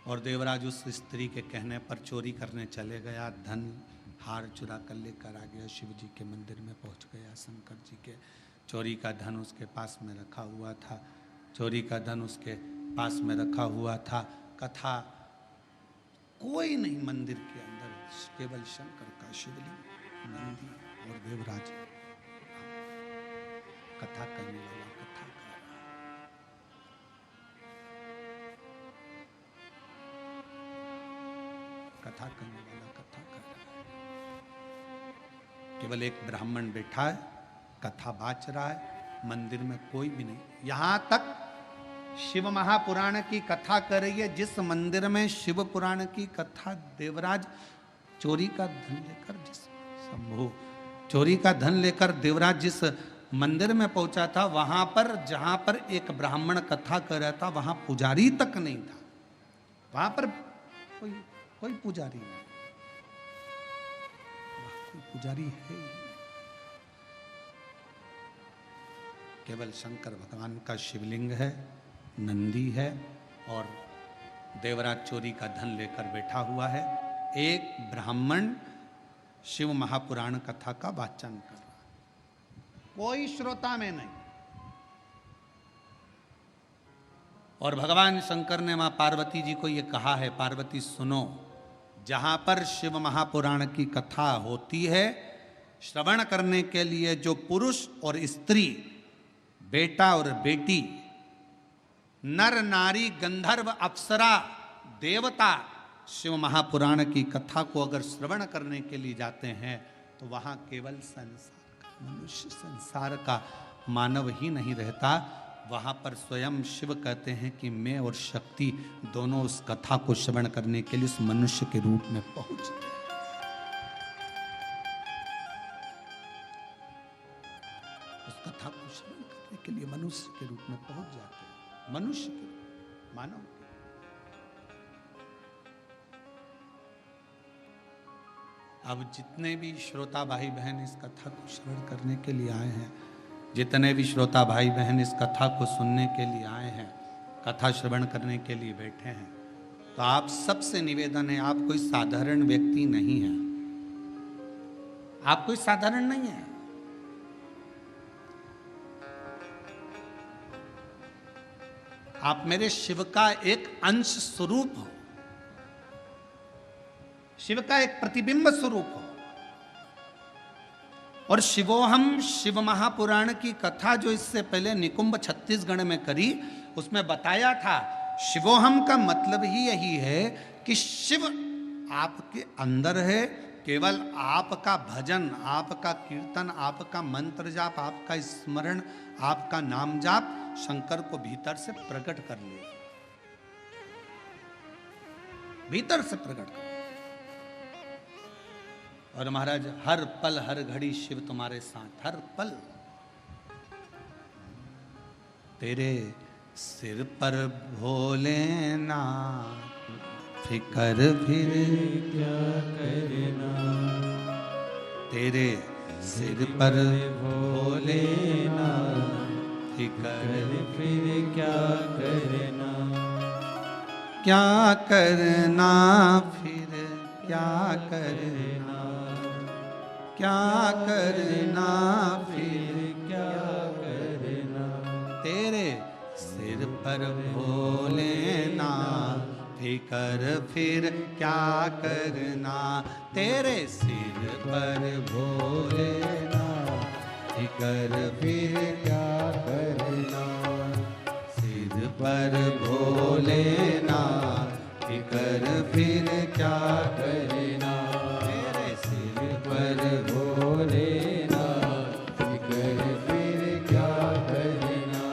और देवराज उस स्त्री के कहने पर चोरी करने चले गया, धन हार चुरा कर लेकर आ गया, शिव जी के मंदिर में पहुंच गया। शंकर जी के चोरी का धन उसके पास में रखा हुआ था, चोरी का धन उसके पास में रखा हुआ था। कथा कोई नहीं मंदिर के अंदर, केवल शंकर का शिवलिंग, नंदी और देवराज। कथा करने वाला कथा कर रहा है। कथा करने वाला कथा कर रहा है। केवल एक ब्राह्मण बैठा है, कथा बाच रहा है, मंदिर में कोई भी नहीं। यहां तक शिव महापुराण की कथा कर रही है, जिस मंदिर में शिव पुराण की कथा देवराज चोरी का धन लेकर, जिस शंभु चोरी का धन लेकर देवराज जिस मंदिर में पहुंचा था, वहां पर जहां पर एक ब्राह्मण कथा कर रहा था, वहां पुजारी तक नहीं था। वहां पर कोई पुजारी नहीं, कोई पुजारी है ही नहीं। केवल शंकर भगवान का शिवलिंग है, नंदी है और देवराज चोरी का धन लेकर बैठा हुआ है। एक ब्राह्मण शिव महापुराण कथा का वाचन कर रहा है, कोई श्रोता में नहीं। और भगवान शंकर ने मां पार्वती जी को यह कहा है, पार्वती सुनो, जहां पर शिव महापुराण की कथा होती है, श्रवण करने के लिए जो पुरुष और स्त्री, बेटा और बेटी, नर नारी, गंधर्व, अप्सरा, देवता शिव महापुराण की कथा को अगर श्रवण करने के लिए जाते हैं, तो वहां केवल संसार का मनुष्य, संसार का मानव ही नहीं रहता। वहां पर स्वयं शिव कहते हैं कि मैं और शक्ति दोनों उस कथा को श्रवण करने के लिए उस मनुष्य के रूप में पहुंच गए। उस कथा को श्रवण करने के लिए मनुष्य के रूप में पहुंच जाते हैं, मनुष्य के रूप, मानव के। अब जितने भी श्रोता भाई बहन इस कथा को श्रवण करने के लिए आए हैं, जितने भी श्रोता भाई बहन इस कथा को सुनने के लिए आए हैं, कथा श्रवण करने के लिए बैठे हैं, तो आप सबसे निवेदन है, आप कोई साधारण व्यक्ति नहीं है, आप कोई साधारण नहीं है। आप मेरे शिव का एक अंश स्वरूप हो, शिव का एक प्रतिबिंब स्वरूप हो। और शिवोहम शिव महापुराण की कथा जो इससे पहले निकुंभ छत्तीसगढ़ में करी, उसमें बताया था शिवोहम का मतलब ही यही है कि शिव आपके अंदर है। केवल आपका भजन, आपका कीर्तन, आपका मंत्र जाप, आपका स्मरण, आपका नाम जाप शंकर को भीतर से प्रकट कर ले, भीतर से प्रकट कर। और महाराज हर पल हर घड़ी शिव तुम्हारे साथ, हर पल। तेरे सिर पर भोलेनाथ, फिकर फिर क्या करना, तेरे सिर पर भोलेनाथ, फिकर फिर क्या करना, क्या करना, फिर क्या करना, क्या करना, फिर क्या करना, तेरे सिर पर भोलेनाथ, फिकर फिर क्या करना, तेरे सिर पर भोलेनाथ, फिकर फिर क्या करना, सिर पर भोलेनाथ फिकर फिर क्या करना, तेरे सिर पर भोलेनाथ फिकर फिर क्या करना,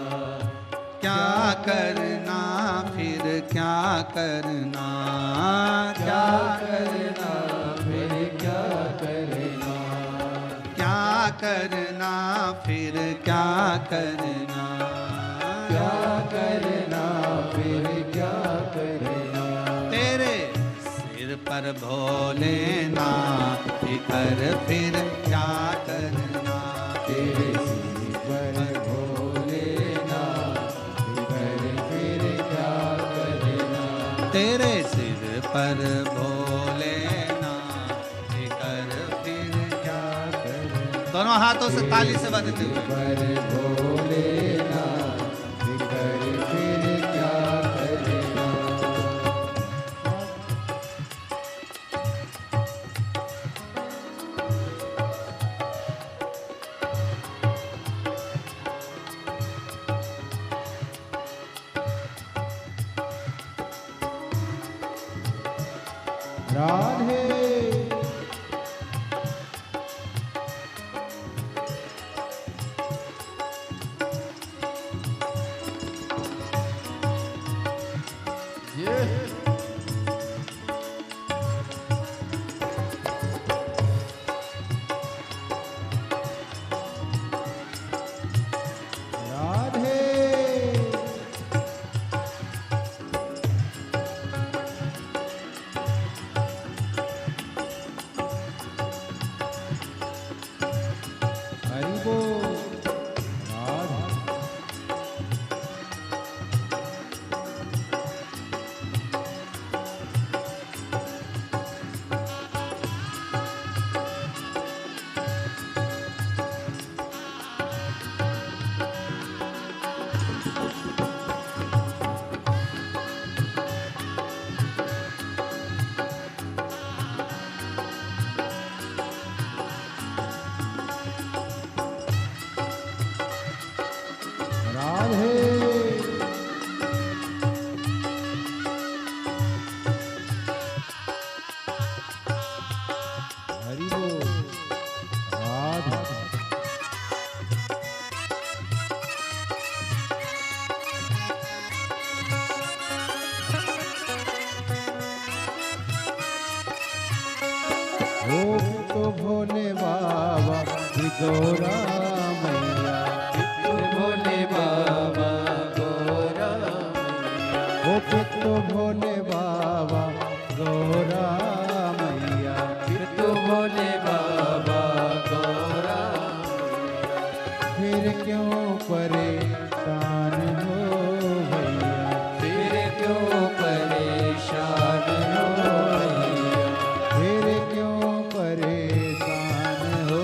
क्या करना फिर क्या करना, क्या करना फिर क्या करना, क्या करना फिर क्या करना, क्या करना फिर क्या करना, तेरे सिर पर भोलेनाथ फिकर फिर क्या करना, तेरे सिर पर भोलेनाथ फिकर फिर क्या करना, तेरे सिर पर भोलेनाथ फिकर फिर क्या करना। दोनों हाथों से ताली से बजते हुए पर भोलेनाथ फिकर फिर क्या करना। राधे हरि बोल राधे राधे हरि बोल राधे ओ तो भोले बाबा गौरा मैया, भोले बाबा गोरा मैया, ओ तो भोले बाबा गौरा मैया, फिर तो भोले बाबा गोरा मैया, फिर क्यों परेशान हो भैया, फिर क्यों परेशान हो भैया, फिर क्यों परेशान हो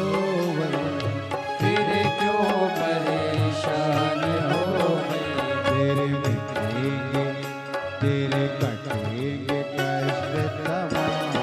भैया, फिर क्यों परेशान हो भैया, तेरे मिटेंगे तेरे कटेंगे कष्ट तमाम,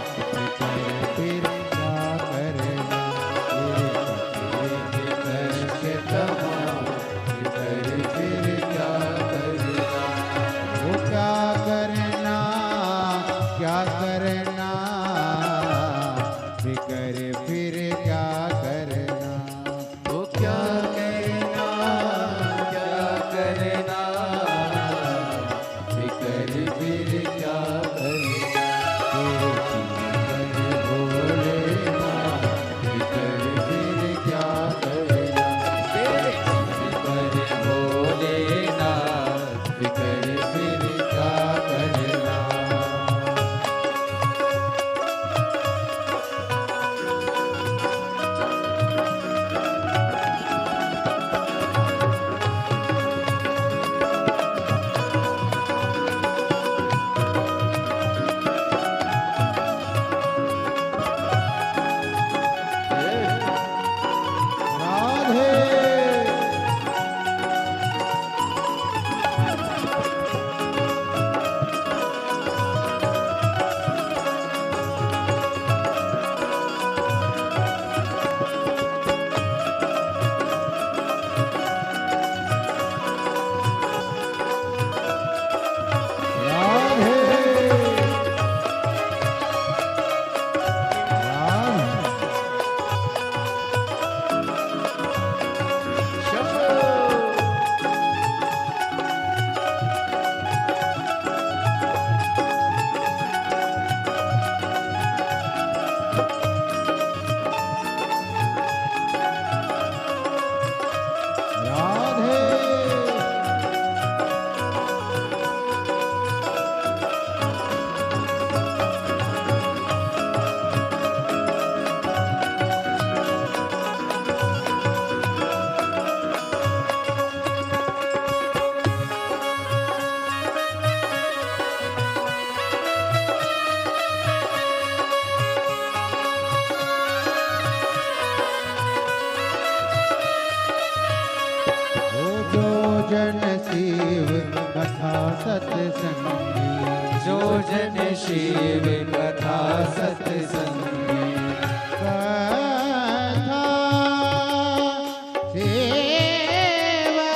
जन शिव कथा सत्संगी, जो जन शिव कथा सत्संगी, कथा सेवा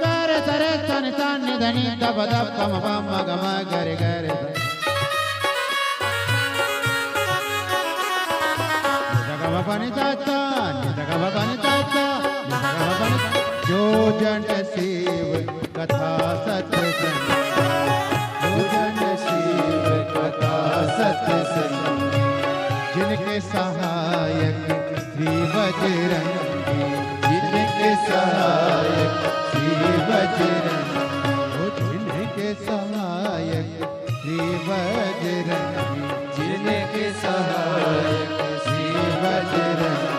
गर सरे सन सन धनि दप दप पम पम गम गर गर जगम पनि चाचा जगम पनि चाचा जो जन शिव कथा सत्संगी, जो जन शिव कथा सत्संगी, जिनके सहायक श्री बजरंगी, जिनके सहायक श्री बजरंगी, ओ जिनके सहायक श्री बजरंगी, जिनके सहायक श्री बजरंगी,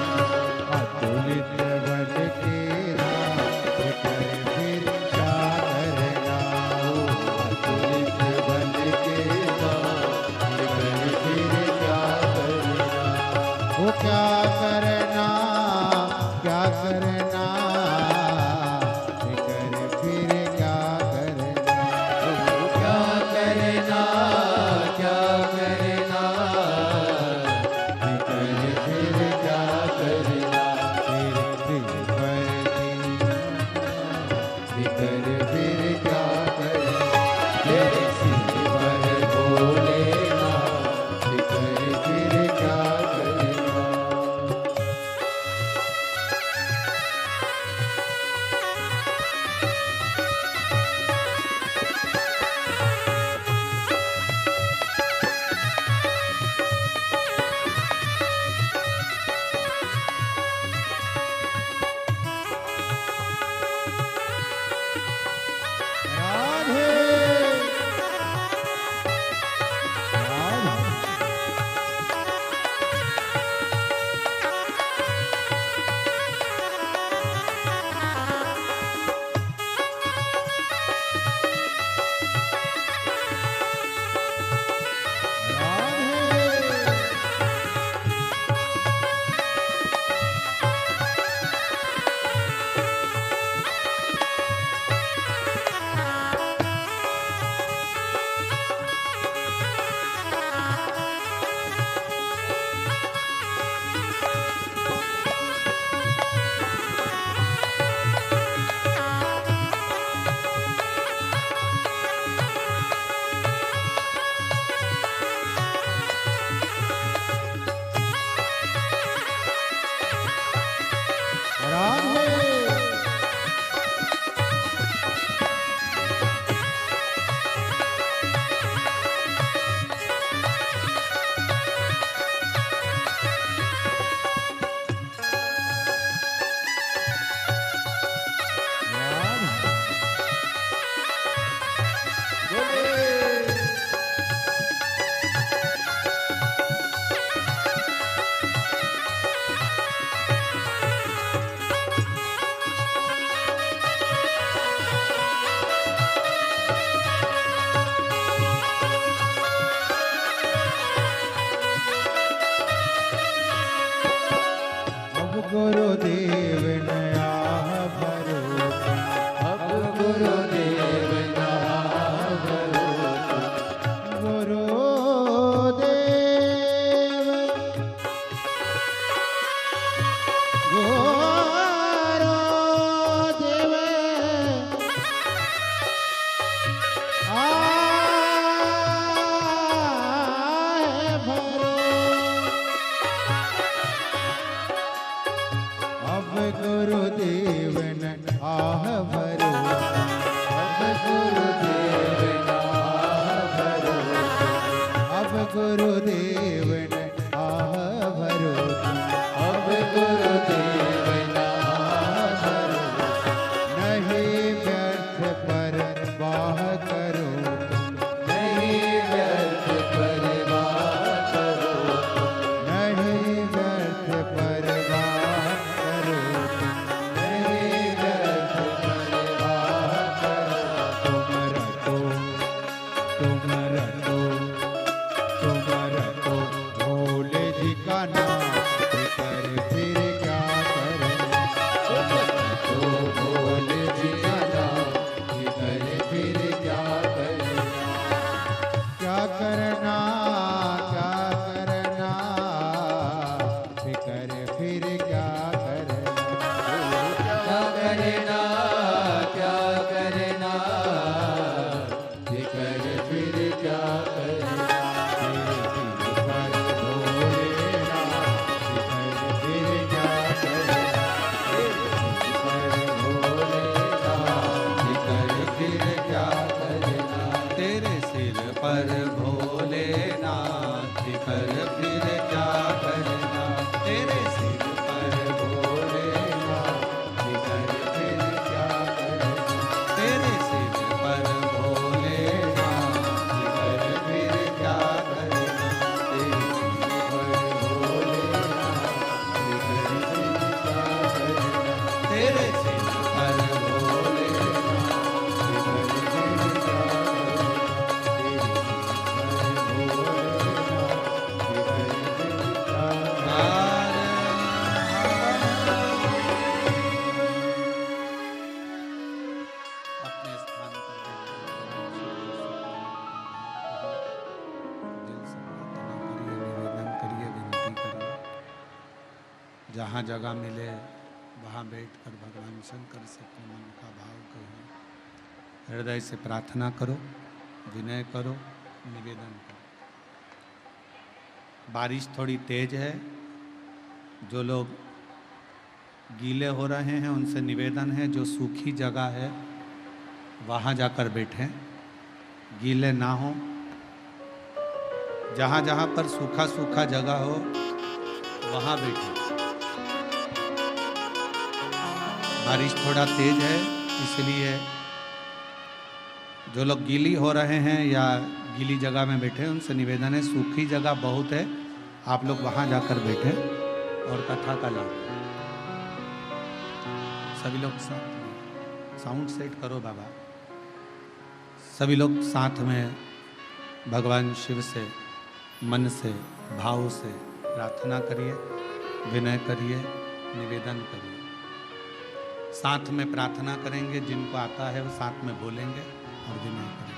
अतुलित बल के राम कर फिर क्या करना, अतुलित बल के नाम कर फिर क्या करना, वो क्या करना क्या करना, कर फिर क्या करना, क्या करना क्या करना, कर फिर क्या करना, कर फिर क्या करना, तेरे सिर पर भोलेनाथ, कर फिर क्या करना। राधे राधे राधे अब गुरुदेव नया भरोसा, अब गुरुदेव नहा भरोसा, गुरुदेव गुरुदेव आए भरो, अब गुरुदेव न आह भरोसा, अब गुरुदेव नहा भरोसा, अब गुरुदेव न आह भरोसा, अब गुरुदेव नहा भरोसा, नहीं व्यर्थ पर वाह करो, नहीं व्यर्थ परवाह करो, नहीं व्यर्थ पर वाह करो, नहीं व्यर्थ फिर क्या करना, क्या करना, क्या करना, जिकर फिर क्या करना, पर भोलेना फिर क्या करना, पर भोलेना, जिकर फिर क्या करना, तेरे सिर पर भोलेनाथ कर फिर क्या करना, तेरे सिर पर भोलेनाथ कर फिर क्या करना, तेरे सिर पर भोलेनाथ कर फिर क्या करना, तेरे सिर पर भोलेनाथ कर फिर क्या करना, तेरे सिर पर भोलेनाथ कर फिर क्या अपने स्थान पर दिल से प्रार्थना करिए, निवेदन करिए, विनती करिए। जहाँ जगह मिले वहाँ बैठकर भगवान शंकर से अपने मन का भाव कहिए, हृदय से प्रार्थना करो, विनय करो, निवेदन करो। बारिश थोड़ी तेज है, जो लोग गीले हो रहे हैं उनसे निवेदन है जो सूखी जगह है वहाँ जाकर बैठें, गीले ना हो। जहाँ जहाँ पर सूखा सूखा जगह हो वहाँ बैठें। बारिश थोड़ा तेज है, इसलिए जो लोग गीली हो रहे हैं या गीली जगह में बैठे उनसे निवेदन है, सूखी जगह बहुत है, आप लोग वहाँ जाकर बैठे और कथा का लाभ। सभी लोग साउंड सेट करो बाबा। सभी लोग साथ में भगवान शिव से मन से भाव से प्रार्थना करिए, विनय करिए, निवेदन करिए। साथ में प्रार्थना करेंगे, जिनको आता है वो साथ में बोलेंगे और विनय करेंगे।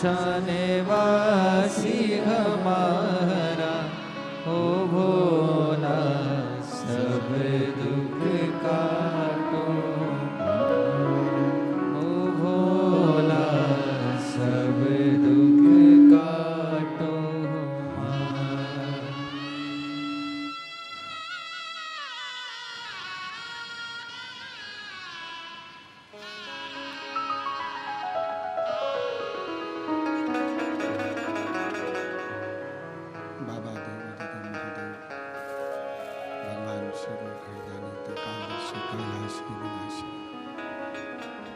शाने वासी हमारा हो भोला सब दुख काटो हो भोला सब दुख काटो हमारा। बाबा देव दादा महादेव भगवान शिव भैदानी त्रिकालदर्शी कैलाशी विनाशी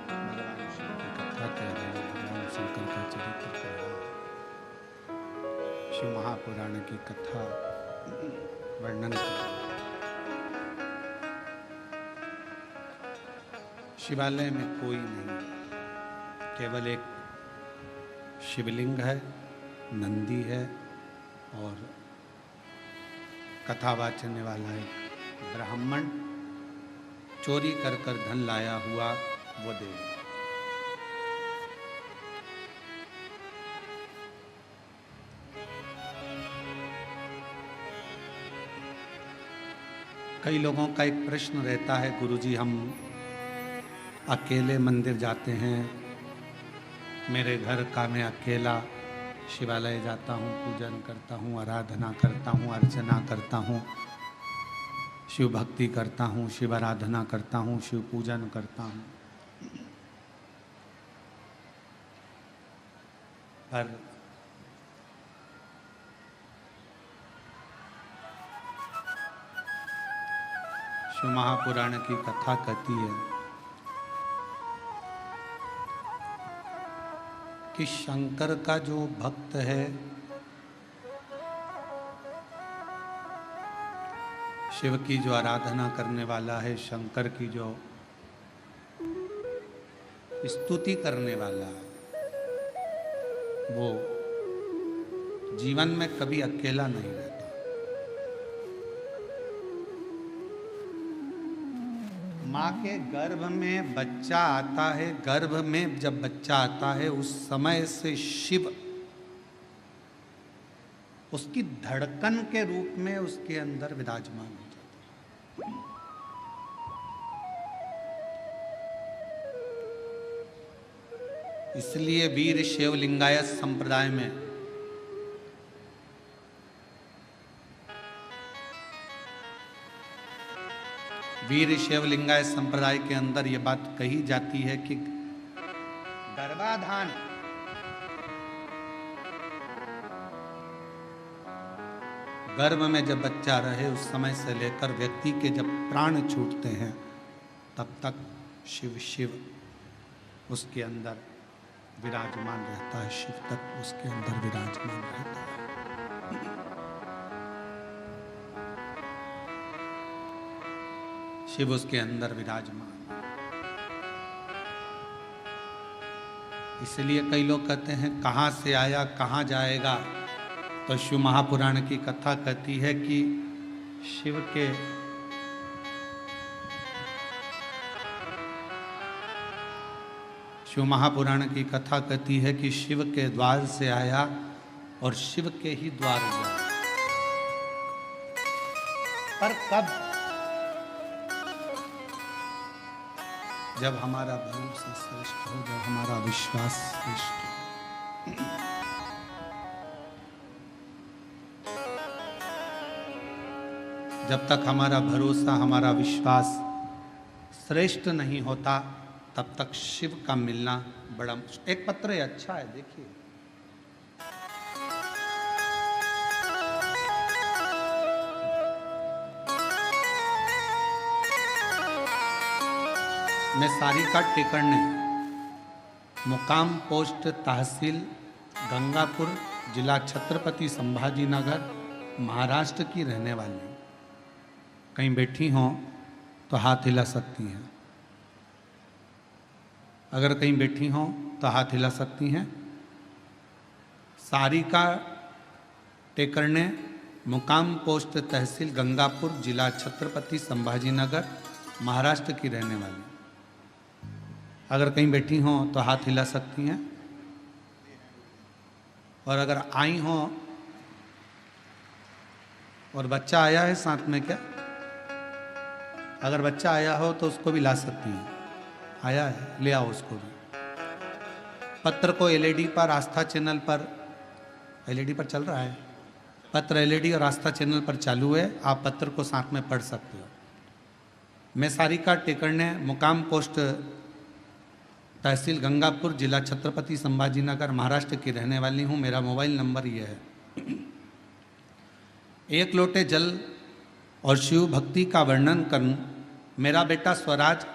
भगवान शिव की कथा कह रहे हैं, भगवान शंकर का चरित्र कह रहे हैं, शिव महापुराण की कथा वर्णन कर रहे हैं। शिवालय में कोई नहीं, केवल एक शिवलिंग है, नंदी है और कथा वाचने वाला एक ब्राह्मण चोरी कर कर धन लाया हुआ वो देव। कई लोगों का एक प्रश्न रहता है, गुरुजी हम अकेले मंदिर जाते हैं, मेरे घर का मैं अकेला शिवालय जाता हूँ, पूजन करता हूँ, आराधना करता हूँ, अर्चना करता हूँ, शिव भक्ति करता हूँ, शिव आराधना करता हूँ, शिव पूजन करता हूँ, पर शिव महापुराण की कथा कहती है कि शंकर का जो भक्त है, शिव की जो आराधना करने वाला है, शंकर की जो स्तुति करने वाला है, वो जीवन में कभी अकेला नहीं रहता। माँ के गर्भ में बच्चा आता है, गर्भ में जब बच्चा आता है उस समय से शिव उसकी धड़कन के रूप में उसके अंदर विराजमान हो जाता है। इसलिए वीर शैव लिंगायत संप्रदाय में वीर शैव लिंगायत संप्रदाय के अंदर ये बात कही जाती है कि गर्भाधान गर्भ में जब बच्चा रहे उस समय से लेकर व्यक्ति के जब प्राण छूटते हैं तब तक शिव शिव उसके अंदर विराजमान रहता है, शिव तत्व उसके अंदर विराजमान रहता है। शिव उसके अंदर विराजमान। इसलिए कई लोग कहते हैं कहाँ से आया कहाँ जाएगा, तो शिव महापुराण की कथा कहती है कि शिव के शिव महापुराण की कथा कहती है कि शिव के द्वार से आया और शिव के ही द्वार गया। पर कब? जब हमारा भरोसा श्रेष्ठ हो, जब हमारा विश्वास श्रेष्ठ हो। जब तक हमारा भरोसा हमारा विश्वास श्रेष्ठ नहीं होता तब तक शिव का मिलना बड़ा मुश्किल। एक पत्र है, अच्छा है, देखिए। मैं सारिका टेकरने, मुकाम पोस्ट तहसील गंगापुर, जिला छत्रपति संभाजी नगर, महाराष्ट्र की रहने वाली। कहीं बैठी हों तो हाथ हिला सकती हैं। अगर कहीं बैठी हों तो हाथ हिला सकती हैं। सारिका टेकरने, मुकाम पोस्ट तहसील गंगापुर, जिला छत्रपति संभाजी नगर, महाराष्ट्र की रहने वाली। अगर कहीं बैठी हों तो हाथ हिला सकती हैं। और अगर आई हो और बच्चा आया है साथ में क्या, अगर बच्चा आया हो तो उसको भी ला सकती हैं। आया है, ले आओ उसको भी। पत्र को एलईडी पर, आस्था चैनल पर, एलईडी पर चल रहा है पत्र, एलईडी और आस्था चैनल पर चालू है, आप पत्र को साथ में पढ़ सकते हो। मैं सारिका टेकरने, मुकाम पोस्ट तहसील गंगापुर, जिला छत्रपति संभाजीनगर, महाराष्ट्र की रहने वाली हूँ। मेरा मोबाइल नंबर ये है। एक लोटे जल और शिव भक्ति का वर्णन करूं। मेरा बेटा स्वराज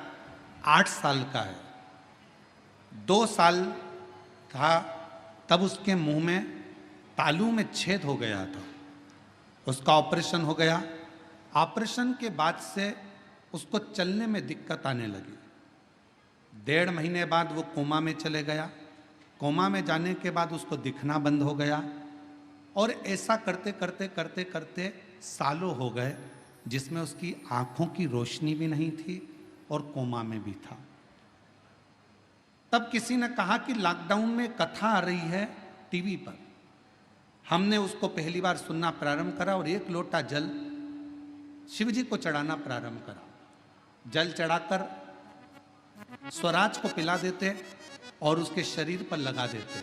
8 साल का है। 2 साल था तब उसके मुंह में तालू में छेद हो गया था। उसका ऑपरेशन हो गया। ऑपरेशन के बाद से उसको चलने में दिक्कत आने लगी। 1.5 महीने बाद वो कोमा में चले गया। कोमा में जाने के बाद उसको दिखना बंद हो गया और ऐसा करते करते करते करते सालों हो गए, जिसमें उसकी आंखों की रोशनी भी नहीं थी और कोमा में भी था। तब किसी ने कहा कि लॉकडाउन में कथा आ रही है टीवी पर। हमने उसको पहली बार सुनना प्रारंभ करा और 1 लोटा जल शिव जी को चढ़ाना प्रारंभ करा। जल चढ़ाकर स्वराज को पिला देते और उसके शरीर पर लगा देते।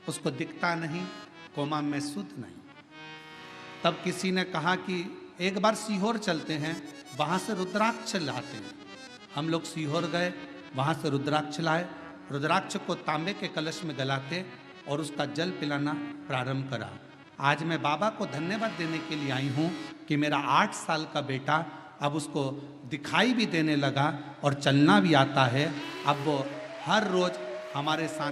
उसको दिखता नहीं, कोमा में शुद्ध नहीं। तब किसी ने कहा कि एक बार सीहोर चलते हैं, वहां से रुद्राक्ष लाते हैं। हम लोग सीहोर गए, वहां से रुद्राक्ष लाए। रुद्राक्ष को तांबे के कलश में गलाते और उसका जल पिलाना प्रारंभ करा। आज मैं बाबा को धन्यवाद देने के लिए आई हूँ कि मेरा 8 साल का बेटा अब उसको दिखाई भी देने लगा और चलना भी आता है। अब वो हर रोज हमारे साथ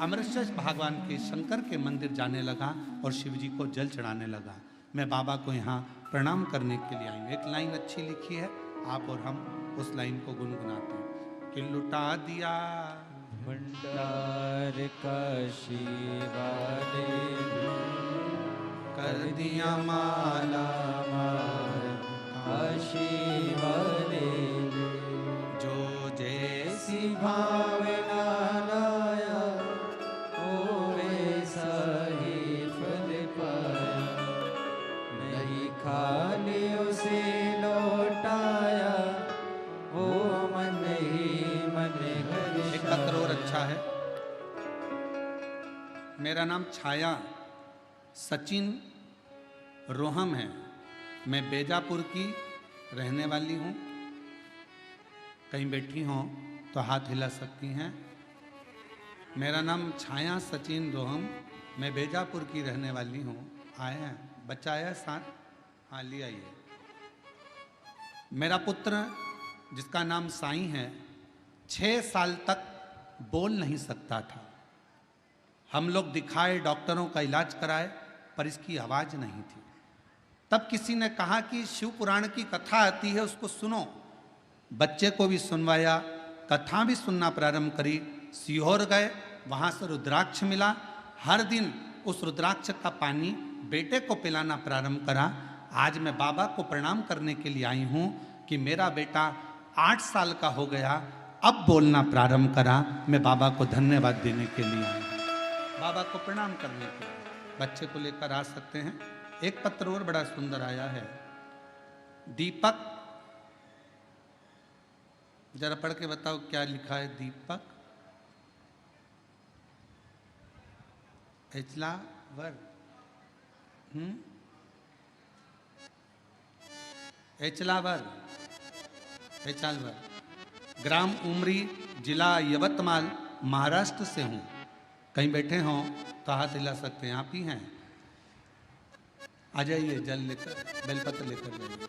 अमृतसर भगवान के शंकर के मंदिर जाने लगा और शिव जी को जल चढ़ाने लगा। मैं बाबा को यहाँ प्रणाम करने के लिए आई हूँ। एक लाइन अच्छी लिखी है, आप और हम उस लाइन को गुनगुनाते हैं कि लुटा दिया भंडार का शिवाने, कर दिया माला मार शिवाने, जो जैसी भावना लाया ओ वैसा ही फल पाया, नहीं खाली उसे लौटाया वो मन ही मन घर। एक पत्र और अच्छा है। मेरा नाम छाया सचिन रोहम है। मैं बेजापुर की रहने वाली हूँ। कहीं बैठी हों तो हाथ हिला सकती हैं। मेरा नाम छाया सचिन रोहम, मैं बेजापुर की रहने वाली हूँ। आए हैं, बच्चा आया साथ, हाँ ले आइए। मेरा पुत्र जिसका नाम साईं है, 6 साल तक बोल नहीं सकता था। हम लोग दिखाए, डॉक्टरों का इलाज कराए, पर इसकी आवाज़ नहीं थी। तब किसी ने कहा कि शिव पुराण की कथा आती है, उसको सुनो। बच्चे को भी सुनवाया, कथा भी सुनना प्रारंभ करी। सीहोर गए, वहाँ से रुद्राक्ष मिला। हर दिन उस रुद्राक्ष का पानी बेटे को पिलाना प्रारंभ करा। आज मैं बाबा को प्रणाम करने के लिए आई हूँ कि मेरा बेटा 8 साल का हो गया, अब बोलना प्रारंभ करा। मैं बाबा को धन्यवाद देने के लिए आई हूँ, बाबा को प्रणाम करने के लिए। बच्चे को लेकर आ सकते हैं। एक पत्र और बड़ा सुंदर आया है। दीपक, जरा पढ़ के बताओ क्या लिखा है। दीपक एचलावर, एचलावर, ग्राम उमरी, जिला यवतमाल, महाराष्ट्र से हूँ। कहीं बैठे हों तो हाथ हिला सकते हैं, आप ही हैं। आ जाइए, जल लेकर, बेलपत्र लेकर जाइए।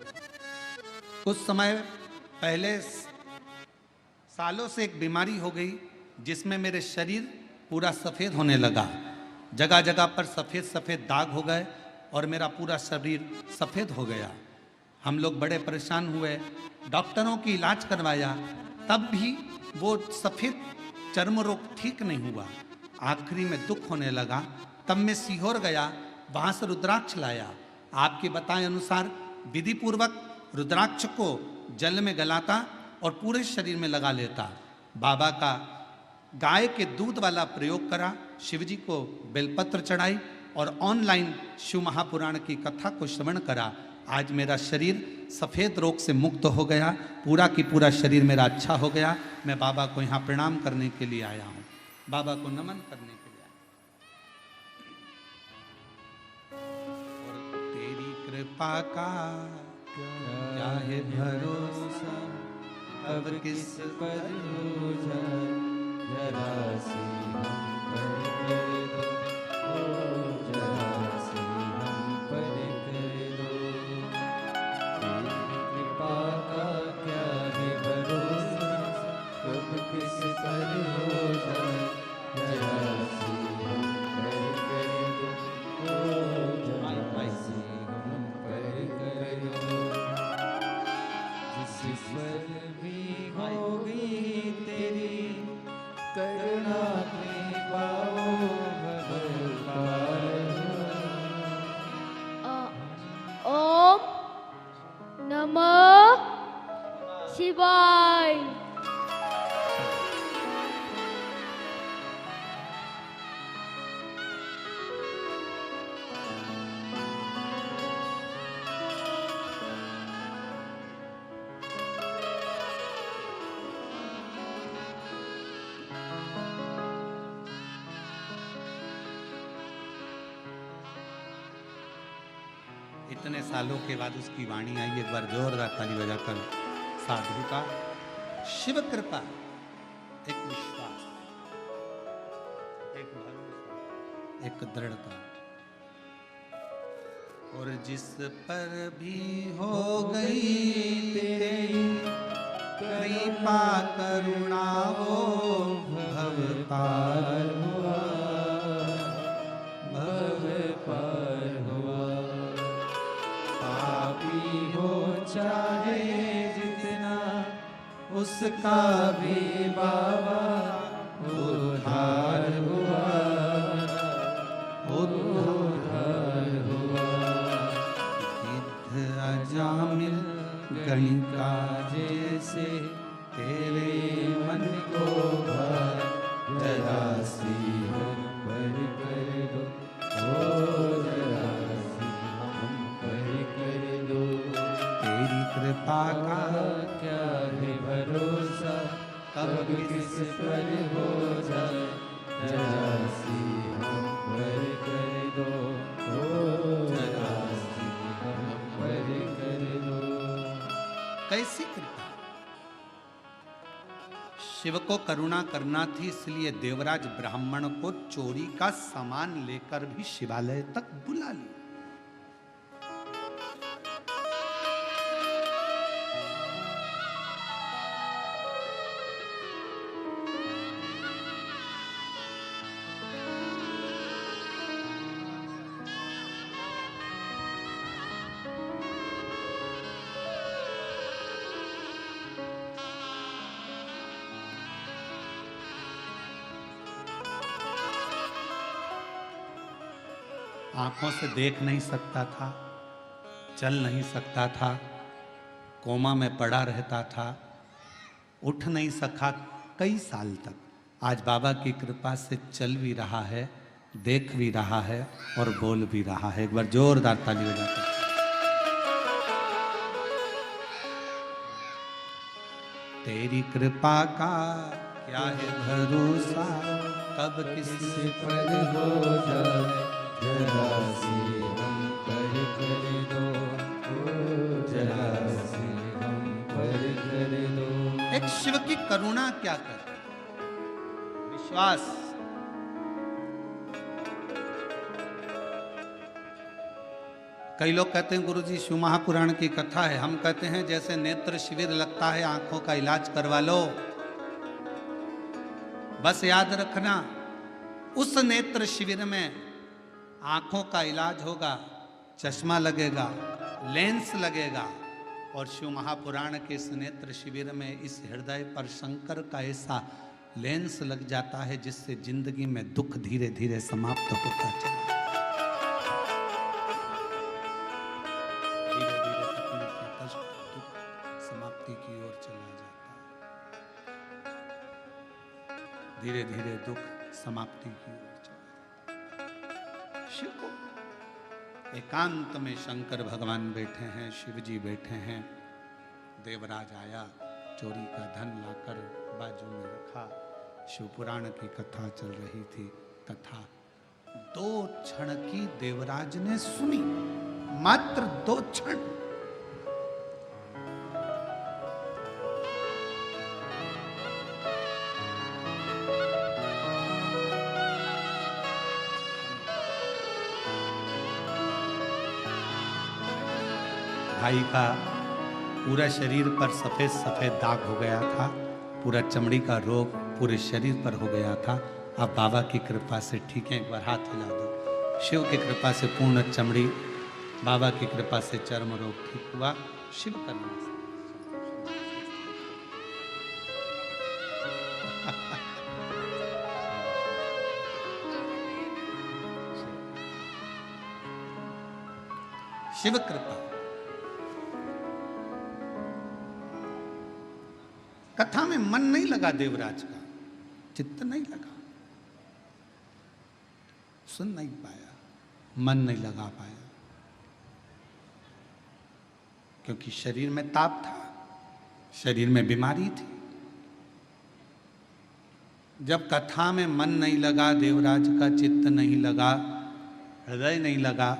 कुछ समय पहले सालों से एक बीमारी हो गई जिसमें मेरे शरीर पूरा सफ़ेद होने लगा। जगह जगह पर सफ़ेद सफ़ेद दाग हो गए और मेरा पूरा शरीर सफ़ेद हो गया। हम लोग बड़े परेशान हुए, डॉक्टरों की इलाज करवाया, तब भी वो सफ़ेद चर्म रोग ठीक नहीं हुआ। आखिरी में दुख होने लगा। तब मैं सीहोर गया, वहाँ से रुद्राक्ष लाया। आपके बताए अनुसार विधि पूर्वक रुद्राक्ष को जल में गलाता और पूरे शरीर में लगा लेता। बाबा का गाय के दूध वाला प्रयोग करा, शिव जी को बेलपत्र चढ़ाई और ऑनलाइन शिव महापुराण की कथा को श्रवण करा। आज मेरा शरीर सफ़ेद रोग से मुक्त हो गया, पूरा की पूरा शरीर मेरा अच्छा हो गया। मैं बाबा को यहाँ प्रणाम करने के लिए आया हूँ, बाबा को नमन करने के लिए आया। और तेरी कृपा का क्या है भरोसा, अब किस पर हो जाए जरा सी हम पर कर दो, ओ जरा सी हम पर कर दो। तेरी कृपा का क्या है भरोसा, कब किस पर हो जाए जरा सी हम पर कर दो, ओ जरा सी हम पर कर दो। जिस पर भी होगी तेरी करुणा कृपा भगवान। ओम नमः शिवाय। इतने सालों के बाद उसकी वाणी आई, एक बार जोरदार ताली बजाकर साधु का शिव कृपा, एक विश्वास, एक भरोसा, एक दृढ़ता। और जिस पर भी हो गई तेरी कृपा करुणा वो भव पार हुआ, भव पार हुआ। पापी हो चाहे जितना उसका भी बाबा उद्धार हुआ, उद्धार हुआ। गिद्ध अजामिल गणिका जैसे तेरे मन को भर जरा सी हम पर कर दो, ओ जरा सी हम पर कर दो। तेरी कृपा का क्या है भरोसा, कब किस पर हो जाए जरा सी हम पर कर दो, ओ जरा सी हम पर कर दो। कैसी कृपा। शिव को करुणा करना थी, इसलिए देवराज ब्राह्मण को चोरी का सामान लेकर भी शिवालय तक बुला लिया। आंखों से देख नहीं सकता था, चल नहीं सकता था, कोमा में पड़ा रहता था, उठ नहीं सका कई साल तक। आज बाबा की कृपा से चल भी रहा है, देख भी रहा है और बोल भी रहा है। एक बार जोरदार ताली बजाकर। तेरी कृपा का क्या है भरोसा, कब किसी पर हो जाए जरा सी हम पर कर दो, ओ जरा सी हम पर कर दो। एक शिव की करुणा क्या कर, विश्वास। कई लोग कहते हैं गुरुजी शिव महापुराण की कथा है, हम कहते हैं जैसे नेत्र शिविर लगता है, आंखों का इलाज करवा लो। बस याद रखना, उस नेत्र शिविर में आंखों का इलाज होगा, चश्मा लगेगा, लेंस लगेगा, और शिव महापुराण के इस नेत्र शिविर में इस हृदय पर शंकर का ऐसा लेंस लग जाता है जिससे जिंदगी में दुख धीरे धीरे समाप्त होता चला, धीरे धीरे तकलीफ, कष्ट, दुख समाप्ति की ओर चला जाता है। धीरे धीरे दुख समाप्ति की ओर चला। शिव को एकांत में शंकर भगवान बैठे हैं, शिव जी बैठे हैं। देवराज आया, चोरी का धन लाकर बाजू में रखा। शिव पुराण की कथा चल रही थी। कथा 2 क्षण की देवराज ने सुनी, मात्र 2 क्षण। भाई का पूरा शरीर पर सफेद सफेद दाग हो गया था, पूरा चमड़ी का रोग पूरे शरीर पर हो गया था। अब बाबा की कृपा से ठीक है, एक बार हाथ हिला दो। शिव की कृपा से पूर्ण चमड़ी, बाबा की कृपा से चर्म रोग ठीक हुआ। शिव करना शिव कृपा। कथा में मन नहीं लगा देवराज का, चित्त नहीं लगा, सुन नहीं पाया, मन नहीं लगा पाया, क्योंकि शरीर में ताप था, शरीर में बीमारी थी। जब कथा में मन नहीं लगा, देवराज का चित्त नहीं लगा, हृदय नहीं लगा,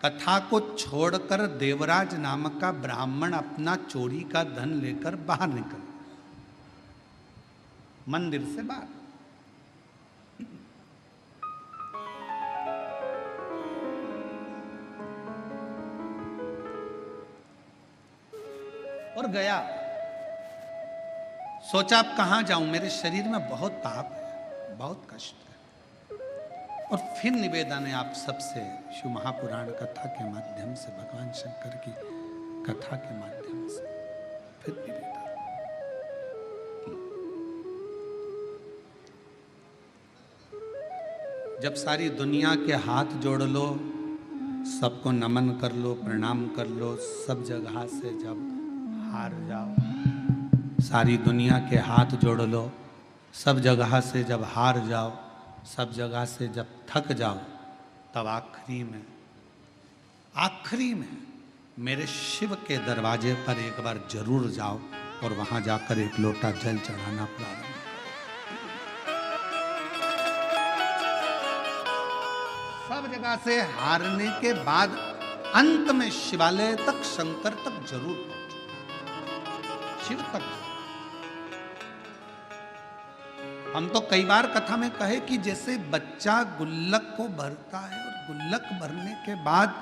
कथा को छोड़कर देवराज नामक का ब्राह्मण अपना चोरी का धन लेकर बाहर निकल, मंदिर से बाहर। और गया, सोचा अब कहां जाऊं, मेरे शरीर में बहुत ताप है, बहुत कष्ट है। और फिर निवेदन है आप सबसे, शिव महापुराण कथा के माध्यम से, भगवान शंकर की कथा के माध्यम से फिर निवेदन। जब सारी दुनिया के हाथ जोड़ लो, सबको नमन कर लो, प्रणाम कर लो, सब जगह से जब हार जाओ, सारी दुनिया के हाथ जोड़ लो, सब जगह से जब हार जाओ, सब जगह से जब थक जाओ, तब आखिरी में मेरे शिव के दरवाजे पर एक बार जरूर जाओ और वहां जाकर एक लोटा जल चढ़ाना प्रारंभ। सब जगह से हारने के बाद अंत में शिवालय तक, शंकर तक जरूर पहुंचो, शिव तक। हम तो कई बार कथा में कहे कि जैसे बच्चा गुल्लक को भरता है और गुल्लक भरने के बाद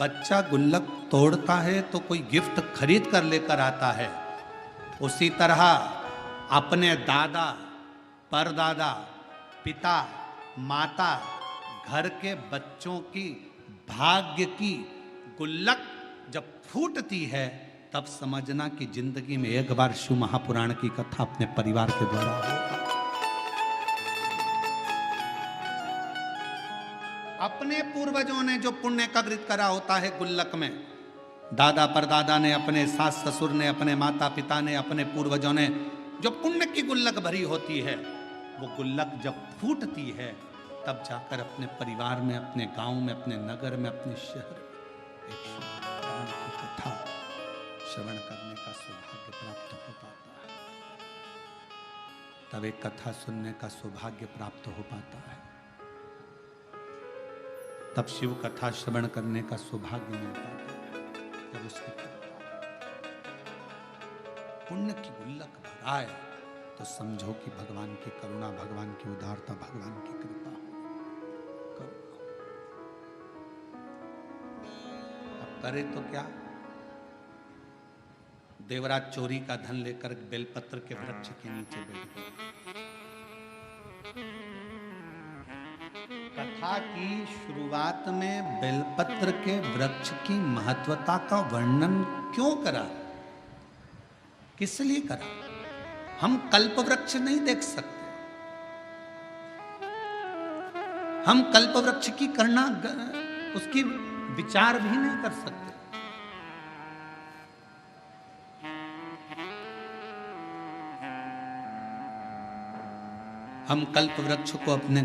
बच्चा गुल्लक तोड़ता है तो कोई गिफ्ट खरीद कर लेकर आता है, उसी तरह अपने दादा, परदादा, पिता, माता, घर के बच्चों की भाग्य की गुल्लक जब फूटती है, तब समझना कि जिंदगी में एक बार शिव महापुराण की कथा अपने परिवार के द्वारा होगा। अपने पूर्वजों ने जो पुण्य एकत्रित करा होता है गुल्लक में, दादा परदादा ने, अपने सास ससुर ने, अपने माता पिता ने, अपने पूर्वजों ने जो पुण्य की गुल्लक भरी होती है, वो गुल्लक जब फूटती है, तब जाकर अपने परिवार में, अपने गांव में, अपने नगर में, अपने शहर में एक शिव भगवान की कथा श्रवण करने का सौभाग्य प्राप्त हो पाता है। तब एक कथा सुनने का सौभाग्य प्राप्त हो पाता है, तब शिव कथा श्रवण करने का सौभाग्य मिल पाता है। जब उसकी पुण्य की गुल्लक भराए तो समझो कि भगवान की करुणा, भगवान की उदारता, भगवान की कृपा। अब करे तो क्या? देवराज चोरी का धन लेकर बेलपत्र के वृक्ष के नीचे बैठ गए। कथा की शुरुआत में बेलपत्र के वृक्ष की महत्वता का वर्णन क्यों करा, किस लिए करा? हम कल्प वृक्ष नहीं देख सकते, हम कल्प वृक्ष की करना, उसकी विचार भी नहीं कर सकते। हम कल्प वृक्ष को अपने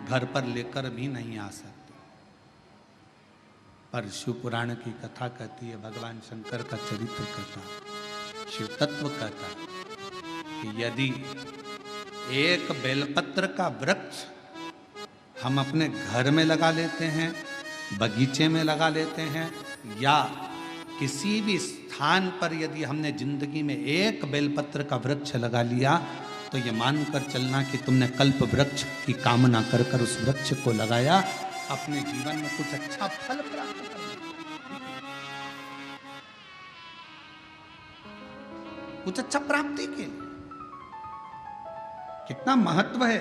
घर पर लेकर भी नहीं आ सकते। पर शिव पुराण की कथा कहती है, भगवान शंकर का चरित्र कहता, शिव तत्व कहता कि यदि एक बेलपत्र का वृक्ष हम अपने घर में लगा लेते हैं, बगीचे में लगा लेते हैं, या किसी भी स्थान पर यदि हमने जिंदगी में एक बेलपत्र का वृक्ष लगा लिया, तो ये मानकर चलना कि तुमने कल्प वृक्ष की कामना कर कर उस वृक्ष को लगाया, अपने जीवन में कुछ अच्छा फल प्राप्त करना, कुछ अच्छा प्राप्ति के लिए। कितना महत्व है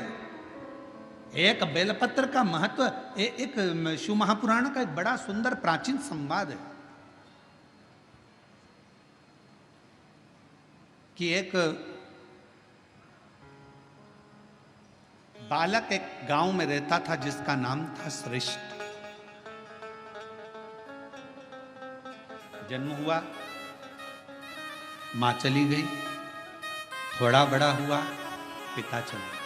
एक बेलपत्र का महत्व। एक शिव महापुराण का एक बड़ा सुंदर प्राचीन संवाद है कि एक बालक एक गांव में रहता था जिसका नाम था श्रेष्ठ। जन्म हुआ, मां चली गई, थोड़ा बड़ा हुआ, पिता चला गया।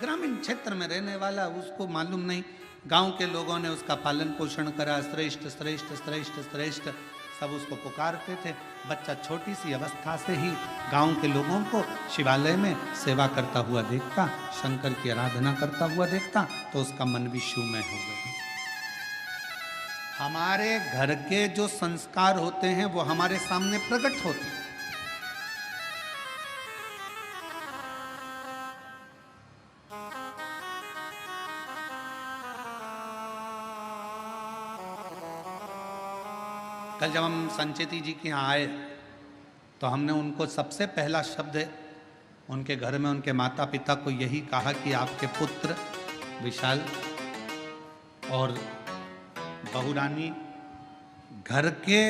ग्रामीण क्षेत्र में रहने वाला, उसको मालूम नहीं, गांव के लोगों ने उसका पालन पोषण करा, श्रेष्ठ श्रेष्ठ श्रेष्ठ श्रेष्ठ सब उसको पुकारते थे। बच्चा छोटी सी अवस्था से ही गांव के लोगों को शिवालय में सेवा करता हुआ देखता, शंकर की आराधना करता हुआ देखता, तो उसका मन भी शिवमय हो गया। हमारे घर के जो संस्कार होते हैं वो हमारे सामने प्रकट होते हैं। कल जब हम संचेती जी के यहाँ आए तो हमने उनको सबसे पहला शब्द उनके घर में उनके माता पिता को यही कहा कि आपके पुत्र विशाल और बहुरानी, घर के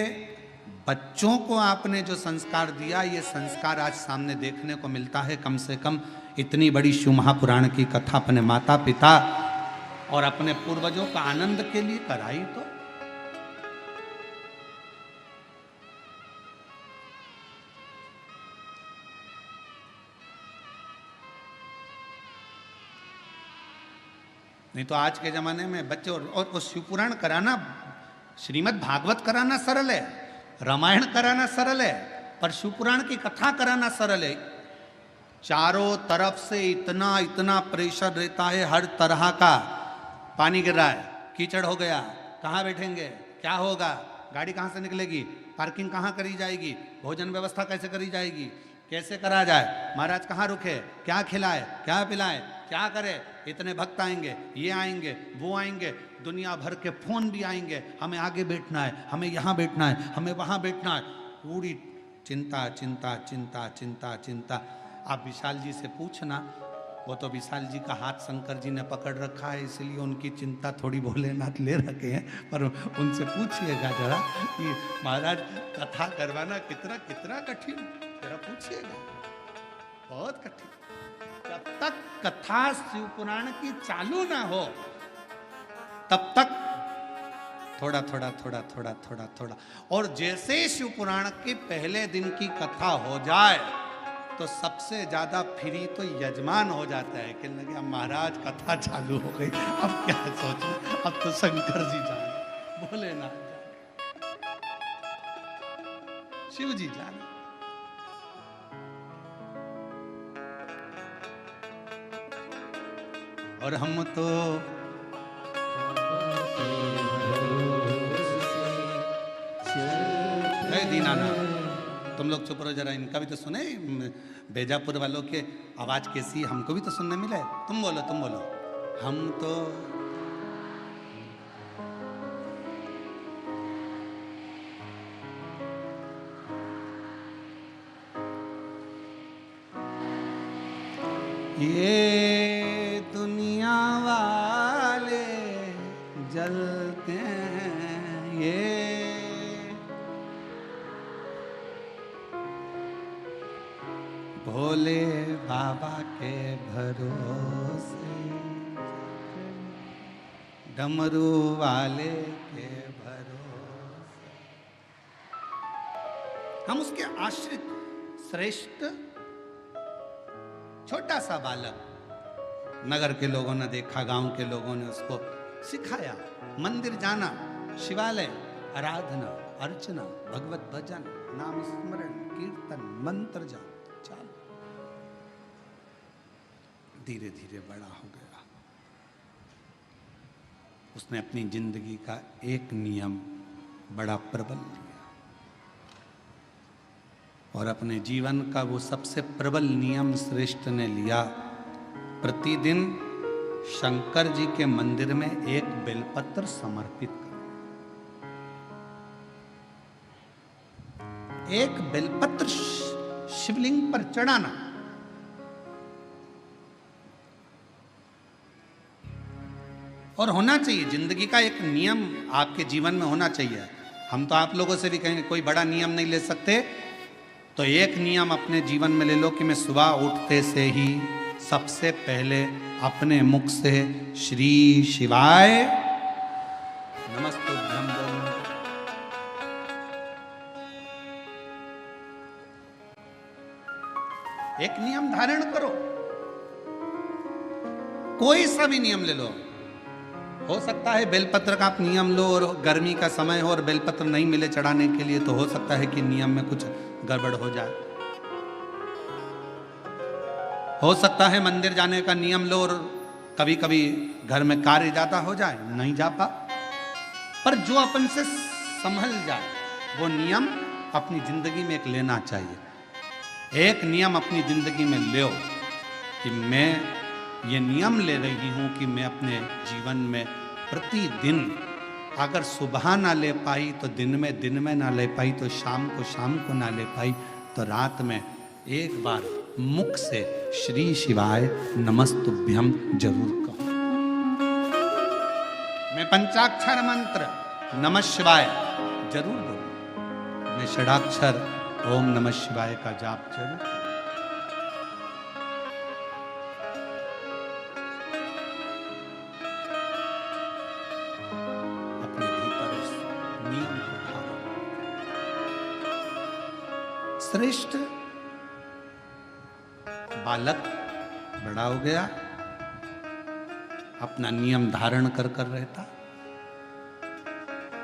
बच्चों को आपने जो संस्कार दिया, ये संस्कार आज सामने देखने को मिलता है। कम से कम इतनी बड़ी शिव महापुराण की कथा अपने माता पिता और अपने पूर्वजों का आनंद के लिए कराई तो नहीं तो आज के जमाने में बच्चे और शिवपुराण कराना, श्रीमद् भागवत कराना सरल है, रामायण कराना सरल है, पर शिवपुराण की कथा कराना सरल है। चारों तरफ से इतना इतना प्रेशर रहता है, हर तरह का। पानी गिर रहा है, कीचड़ हो गया, कहाँ बैठेंगे, क्या होगा, गाड़ी कहाँ से निकलेगी, पार्किंग कहाँ करी जाएगी, भोजन व्यवस्था कैसे करी जाएगी, कैसे करा जाए, महाराज कहाँ रुके, क्या खिलाए, क्या पिलाए, क्या करे, इतने भक्त आएंगे, ये आएंगे, वो आएंगे, दुनिया भर के फोन भी आएंगे, हमें आगे बैठना है, हमें यहाँ बैठना है, हमें वहाँ बैठना है, पूरी चिंता चिंता चिंता चिंता चिंता। आप विशाल जी से पूछना, वो तो विशाल जी का हाथ शंकर जी ने पकड़ रखा है, इसलिए उनकी चिंता थोड़ी भोलेनाथ ले रखे हैं, पर उनसे पूछिएगा जरा कि महाराज कथा करवाना कितना कितना कठिन, जरा पूछिएगा, बहुत कठिन। जब तक कथा शिव पुराण की चालू ना हो तब तक थोड़ा थोड़ा थोड़ा थोड़ा थोड़ा थोड़ा, और जैसे ही शिव पुराण के पहले दिन की कथा हो जाए तो सबसे ज्यादा फ्री तो यजमान हो जाता है कि लगे अब महाराज कथा चालू हो गई, अब क्या सोचो, अब तो शंकर जी जाने, भोलेनाथ जाने, शिव जी जाने। और हम तो दीनानाथ, तुम लोग चुप रहो जरा, इनका भी तो सुने, बेजापुर वालों के आवाज कैसी, हमको भी तो सुनने मिले। तुम बोलो, तुम बोलो। हम तो ये दुनिया वाले जलते हैं, ये भोले बाबा के भरोसे, डमरू वाले के भरोसे, हम उसके आश्रित। श्रेष्ठ छोटा सा बालक, नगर के लोगों ने देखा, गांव के लोगों ने उसको सिखाया, मंदिर जाना, शिवालय, आराधना, अर्चना, भगवत भजन, नाम स्मरण, कीर्तन, मंत्र जाप, चाल। धीरे धीरे बड़ा हो गया। उसने अपनी जिंदगी का एक नियम बड़ा प्रबल लिया और अपने जीवन का वो सबसे प्रबल नियम श्रेष्ठ ने लिया, प्रतिदिन शंकर जी के मंदिर में एक बेलपत्र समर्पित करो। एक बेलपत्र शिवलिंग पर चढ़ाना। और होना चाहिए, जिंदगी का एक नियम आपके जीवन में होना चाहिए। हम तो आप लोगों से भी कहेंगे कोई बड़ा नियम नहीं ले सकते, तो एक नियम अपने जीवन में ले लो कि मैं सुबह उठते से ही सबसे पहले अपने मुख से श्री शिवाय नमस्तुभ्यं बोलूं। एक नियम धारण करो, कोई सा भी नियम ले लो। हो सकता है बेलपत्र का आप नियम लो और गर्मी का समय हो और बेलपत्र नहीं मिले चढ़ाने के लिए, तो हो सकता है कि नियम में कुछ गड़बड़ हो जाए। हो सकता है मंदिर जाने का नियम लो और कभी कभी घर में कार्य ज्यादा हो जाए, नहीं जा पा, पर जो अपन से संभल जाए वो नियम अपनी जिंदगी में एक लेना चाहिए। एक नियम अपनी जिंदगी में लो कि मैं ये नियम ले रही हूं कि मैं अपने जीवन में प्रतिदिन, अगर सुबह ना ले पाई तो दिन में ना ले पाई तो शाम को ना ले पाई तो रात में एक बार मुख से श्री शिवाय नमस्तुभ्यं जरूर कहो। मैं पंचाक्षर मंत्र नमः शिवाय जरूर बोलूं। मैं षडाक्षर ओम नमः शिवाय का जाप जरूर करूं। अपने भीतर उस नियम को धारण। श्रेष्ठ बालक बड़ा हो गया, अपना नियम धारण कर कर रहता।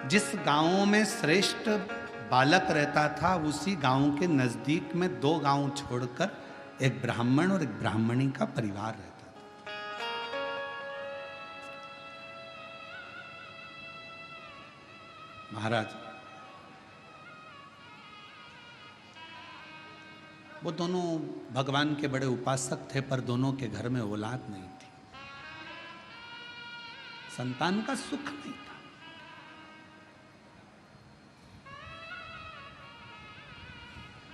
जिस गांव में श्रेष्ठ बालक रहता था, उसी गांव के नजदीक में 2 गांव छोड़कर एक ब्राह्मण और एक ब्राह्मणी का परिवार रहता था। महाराज वो दोनों भगवान के बड़े उपासक थे, पर दोनों के घर में औलाद नहीं थी, संतान का सुख नहीं था।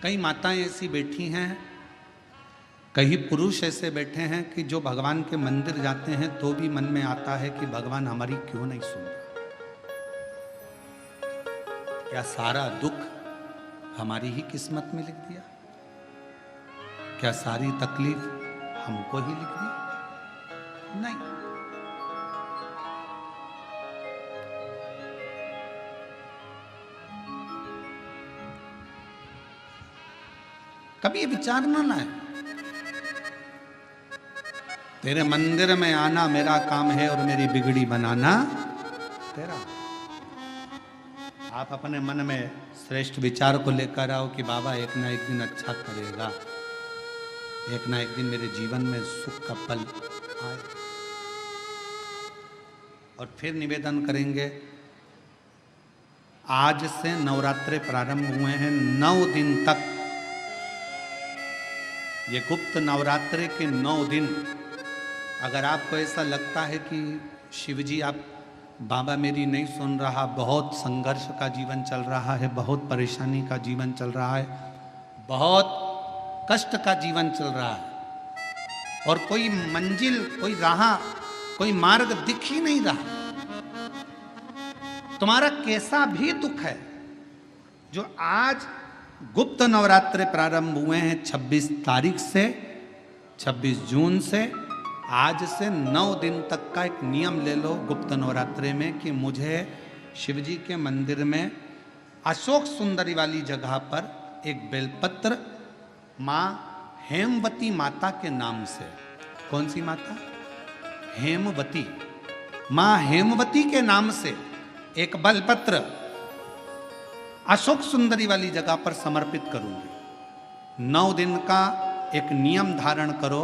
कई माताएं ऐसी बैठी हैं, कई पुरुष ऐसे बैठे हैं कि जो भगवान के मंदिर जाते हैं तो भी मन में आता है कि भगवान हमारी क्यों नहीं सुन रहा। क्या सारा दुख हमारी ही किस्मत में लिख दिया? क्या सारी तकलीफ हमको ही लिख दी? नहीं। कभी विचार ना लाए, तेरे मंदिर में आना मेरा काम है और मेरी बिगड़ी बनाना तेरा। आप अपने मन में श्रेष्ठ विचार को लेकर आओ कि बाबा एक ना एक दिन अच्छा करेगा, एक ना एक दिन मेरे जीवन में सुख का पल आए। और फिर निवेदन करेंगे, आज से नवरात्रे प्रारंभ हुए हैं, 9 दिन तक, ये गुप्त नवरात्रे के 9 दिन, अगर आपको ऐसा लगता है कि शिवजी आप बाबा मेरी नहीं सुन रहा, बहुत संघर्ष का जीवन चल रहा है, बहुत परेशानी का जीवन चल रहा है, बहुत कष्ट का जीवन चल रहा है और कोई मंजिल, कोई राह, कोई मार्ग दिख ही नहीं रहा, तुम्हारा कैसा भी दुख है, जो आज गुप्त नवरात्रे प्रारंभ हुए हैं 26 तारीख से, 26 जून से, आज से 9 दिन तक का एक नियम ले लो गुप्त नवरात्रे में कि मुझे शिवजी के मंदिर में अशोक सुंदरी वाली जगह पर एक बेलपत्र माँ हेमवती माता के नाम से। कौन सी माता? हेमवती। मां हेमवती के नाम से एक बेलपत्र अशोक सुंदरी वाली जगह पर समर्पित करूंगी। 9 दिन का एक नियम धारण करो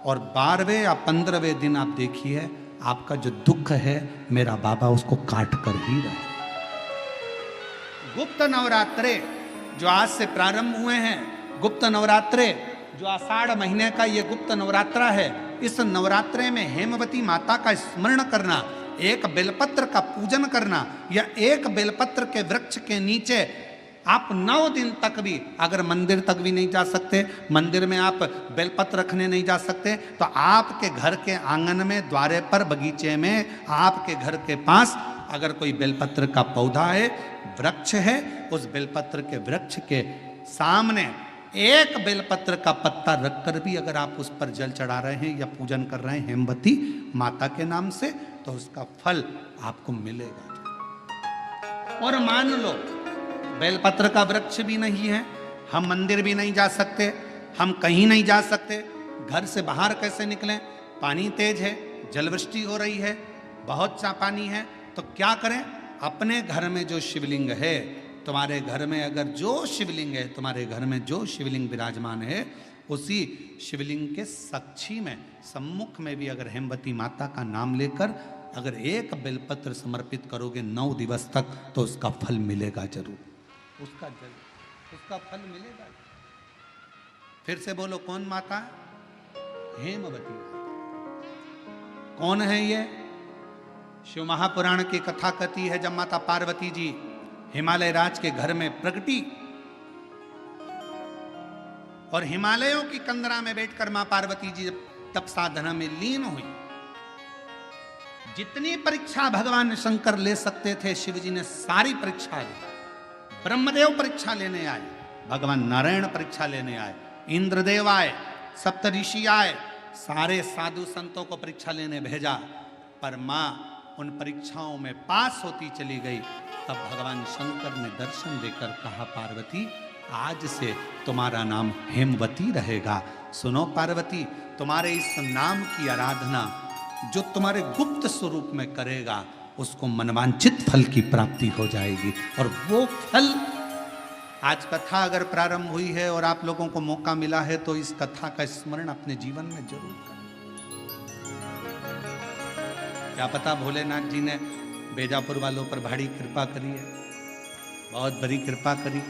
और 12वें या 15वें दिन आप देखिए आपका जो दुख है मेरा बाबा उसको काट कर ही रहे। गुप्त नवरात्रे जो आज से प्रारंभ हुए हैं, गुप्त नवरात्रे जो आषाढ़ महीने का ये गुप्त नवरात्रा है, इस नवरात्रे में हेमवती माता का स्मरण करना, एक बेलपत्र का पूजन करना या एक बेलपत्र के वृक्ष के नीचे आप 9 दिन तक भी, अगर मंदिर तक भी नहीं जा सकते, मंदिर में आप बेलपत्र रखने नहीं जा सकते, तो आपके घर के आंगन में, द्वारे पर, बगीचे में, आपके घर के पास अगर कोई बेलपत्र का पौधा है, वृक्ष है, उस बेलपत्र के वृक्ष के सामने एक बेलपत्र का पत्ता रखकर भी अगर आप उस पर जल चढ़ा रहे हैं या पूजन कर रहे हैं हेमवती माता के नाम से, तो उसका फल आपको मिलेगा। और मान लो बेलपत्र का वृक्ष भी नहीं है, हम मंदिर भी नहीं जा सकते, हम कहीं नहीं जा सकते, घर से बाहर कैसे निकलें? पानी तेज है, जलवृष्टि हो रही है, बहुत सा पानी है, तो क्या करें? अपने घर में जो शिवलिंग है, तुम्हारे घर में अगर जो शिवलिंग है, तुम्हारे घर में जो शिवलिंग विराजमान है, उसी शिवलिंग के साक्षी में, सम्मुख में भी अगर हेमवती माता का नाम लेकर अगर एक बेलपत्र समर्पित करोगे 9 दिवस तक, तो उसका फल मिलेगा जरूर, उसका फल मिलेगा। फिर से बोलो, कौन माता? हेमवती। कौन है ये? शिव महापुराण की कथा कहती है, जब माता पार्वती जी हिमालय राज के घर में प्रगटी और हिमालयों की कंदरा में बैठकर मां पार्वती जी तप साधना में लीन हुई, जितनी परीक्षा भगवान शंकर ले सकते थे, शिव जी ने सारी परीक्षा ली। ब्रह्मदेव परीक्षा लेने आए, भगवान नारायण परीक्षा लेने आए, इंद्रदेव आए, सप्तऋषि आए, सारे साधु संतों को परीक्षा लेने भेजा, पर मां उन परीक्षाओं में पास होती चली गई। तब भगवान शंकर ने दर्शन देकर कहा, पार्वती आज से तुम्हारा नाम हेमवती रहेगा। सुनो पार्वती, तुम्हारे इस नाम की आराधना जो तुम्हारे गुप्त स्वरूप में करेगा, उसको मनवांछित फल की प्राप्ति हो जाएगी। और वो फल, आज कथा अगर प्रारंभ हुई है और आप लोगों को मौका मिला है, तो इस कथा का स्मरण अपने जीवन में जरूर करें। क्या पता भोलेनाथ जी ने बेजापुर वालों पर भारी कृपा करी है, बहुत बड़ी कृपा करी,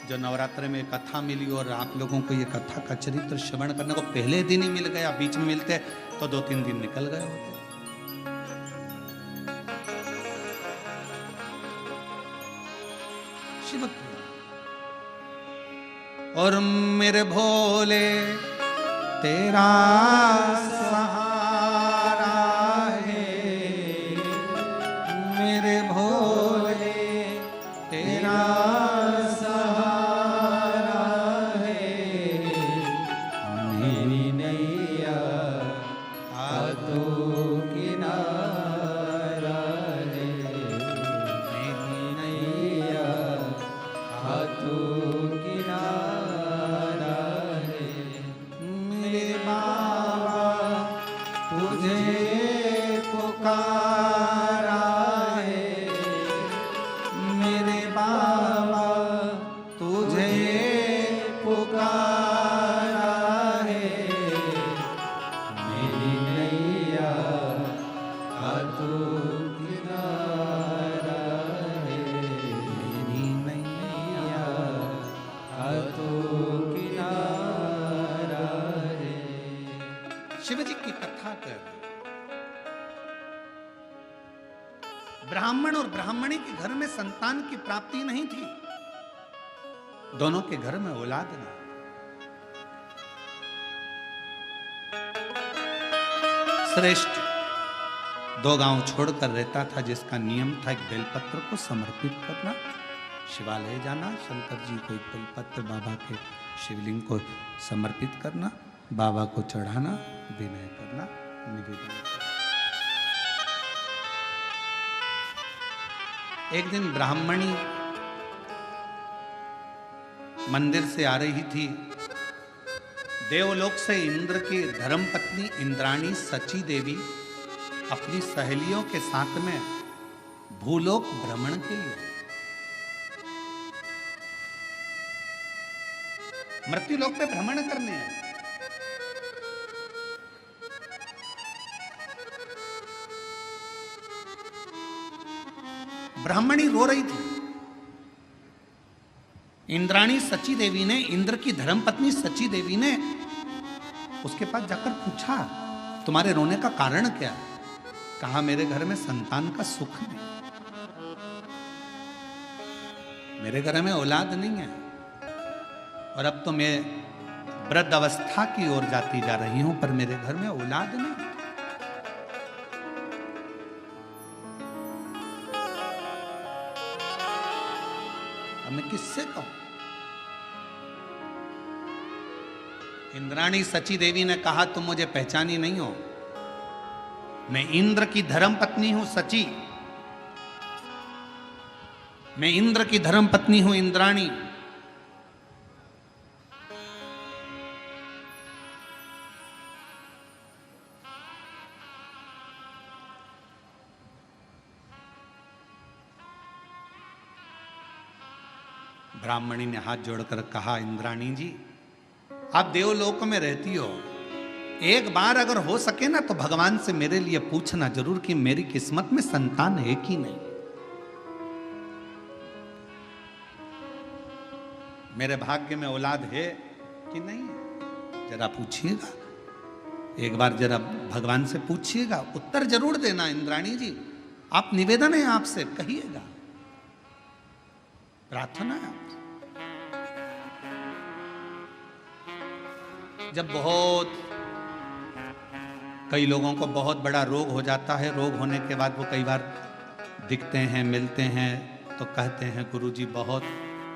जो नवरात्र में कथा मिली और आप लोगों को ये कथा का चरित्र श्रवण करने को पहले दिन ही मिल गया। बीच में मिलते तो 2-3 दिन निकल गए होते। शिव और मेरे भोले तेरा सहारा है, मेरे भोले तेरा सहारा है, मेरी नैया हाथों किनारा है, मेरी नैया हाथों किनारा है, मेरे बाबा तुझे पुकारा है, मेरे बाबा तुझे पुकारा है, मेरी नैया हाथों किनारा है, मेरी नैया हाथों किनारा है। शिव जी की कथा कर, ब्राह्मण और ब्राह्मणी के घर में संतान की प्राप्ति नहीं थी, दोनों के घर में औलाद नहीं। श्रेष्ठ 2 गांव छोड़कर रहता था, जिसका नियम था एक बेलपत्र को समर्पित करना, शिवालय जाना, शंकर जी को एक बेलपत्र बाबा के शिवलिंग को समर्पित करना, बाबा को चढ़ाना, विनय करना, निवेदन करना। एक दिन ब्राह्मणी मंदिर से आ रही थी, देवलोक से इंद्र की धर्मपत्नी इंद्राणी सची देवी अपनी सहेलियों के साथ में भूलोक भ्रमण के लिए, मृत्युलोक पे भ्रमण करने हैं। ब्राह्मणी रो रही थी। इंद्राणी सची देवी ने, इंद्र की धर्मपत्नी सची देवी ने उसके पास जाकर पूछा, तुम्हारे रोने का कारण क्या है? कहा, मेरे घर में संतान का सुख नहीं, मेरे घर में औलाद नहीं है, और अब तो मैं वृद्ध अवस्था की ओर जाती जा रही हूं, पर मेरे घर में औलाद नहीं। अब मैं किससे कहूं? इंद्राणी सची देवी ने कहा, तुम मुझे पहचानी नहीं हो, मैं इंद्र की धर्मपत्नी हूं सची, मैं इंद्र की धर्मपत्नी हूं इंद्राणी। ब्राह्मणी ने हाथ जोड़कर कहा, इंद्राणी जी, आप देवलोक में रहती हो, एक बार अगर हो सके ना तो भगवान से मेरे लिए पूछना जरूर कि मेरी किस्मत में संतान है कि नहीं, मेरे भाग्य में औलाद है कि नहीं है, जरा पूछिएगा, एक बार जरा भगवान से पूछिएगा, उत्तर जरूर देना इंद्राणी जी, आप निवेदन है आपसे, कहिएगा, प्रार्थना है आपसे। जब बहुत कई लोगों को बहुत बड़ा रोग हो जाता है, रोग होने के बाद वो कई बार दिखते हैं, मिलते हैं, तो कहते हैं, गुरुजी बहुत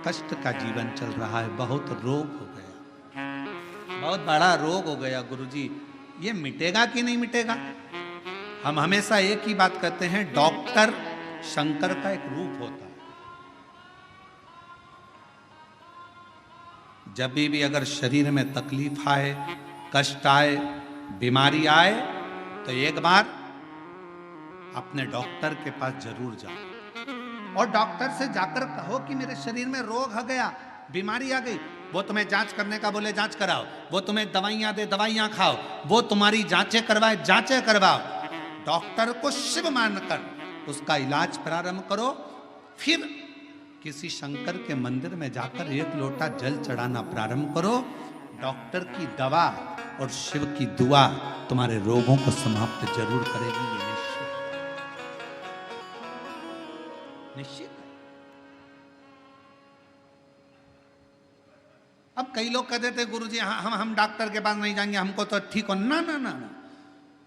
कष्ट का जीवन चल रहा है, बहुत रोग हो गया, बहुत बड़ा रोग हो गया गुरुजी, ये मिटेगा कि नहीं मिटेगा? हम हमेशा एक ही बात कहते हैं, डॉक्टर शंकर का एक रूप होता है। जब भी अगर शरीर में तकलीफ आए, कष्ट आए, बीमारी आए, तो एक बार अपने डॉक्टर के पास जरूर जाओ और डॉक्टर से जाकर कहो कि मेरे शरीर में रोग आ गया, बीमारी आ गई। वो तुम्हें जांच करने का बोले जांच कराओ, वो तुम्हें दवाइयां दे दवाइयां खाओ, वो तुम्हारी जांचें करवाए जांचें करवाओ। डॉक्टर को शिव मानकर उसका इलाज प्रारंभ करो, फिर किसी शंकर के मंदिर में जाकर एक लोटा जल चढ़ाना प्रारंभ करो। डॉक्टर की दवा और शिव की दुआ तुम्हारे रोगों को समाप्त जरूर करेगी, ये निश्चित है। अब कई लोग कहते थे, गुरुजी हम डॉक्टर के पास नहीं जाएंगे, हमको तो ठीक हो। ना ना ना ना,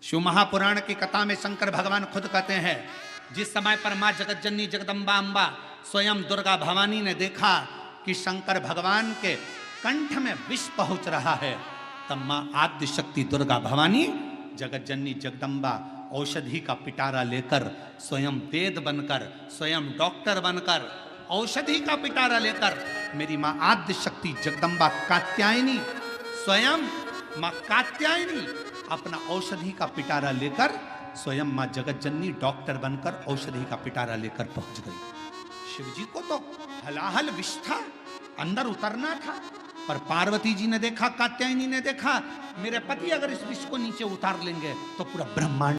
शिव महापुराण की कथा में शंकर भगवान खुद कहते हैं, जिस समय पर मां जगत जननी जगदम्बा अम्बा स्वयं दुर्गा भवानी ने देखा कि शंकर भगवान के कंठ में विष पहुंच रहा है, तब मां आद्य शक्ति दुर्गा भवानी जगत जननी जगदम्बा औषधि का पिटारा लेकर, स्वयं वेद बनकर, स्वयं डॉक्टर बनकर, औषधि का पिटारा लेकर, मेरी मां आद्य शक्ति जगदम्बा कात्यायनी, स्वयं मां कात्यायनी अपना औषधि का पिटारा लेकर, स्वयं मां जगत जननी डॉक्टर बनकर औषधि का पिटारा लेकर पहुंच गई। शिवजी को तो हलाहल विष था, अंदर उतरना था, पर पार्वती जी ने देखा, कात्यायनी ने देखा, मेरे पति अगर इस विष को नीचे उतार लेंगे तो पूरा ब्रह्मांड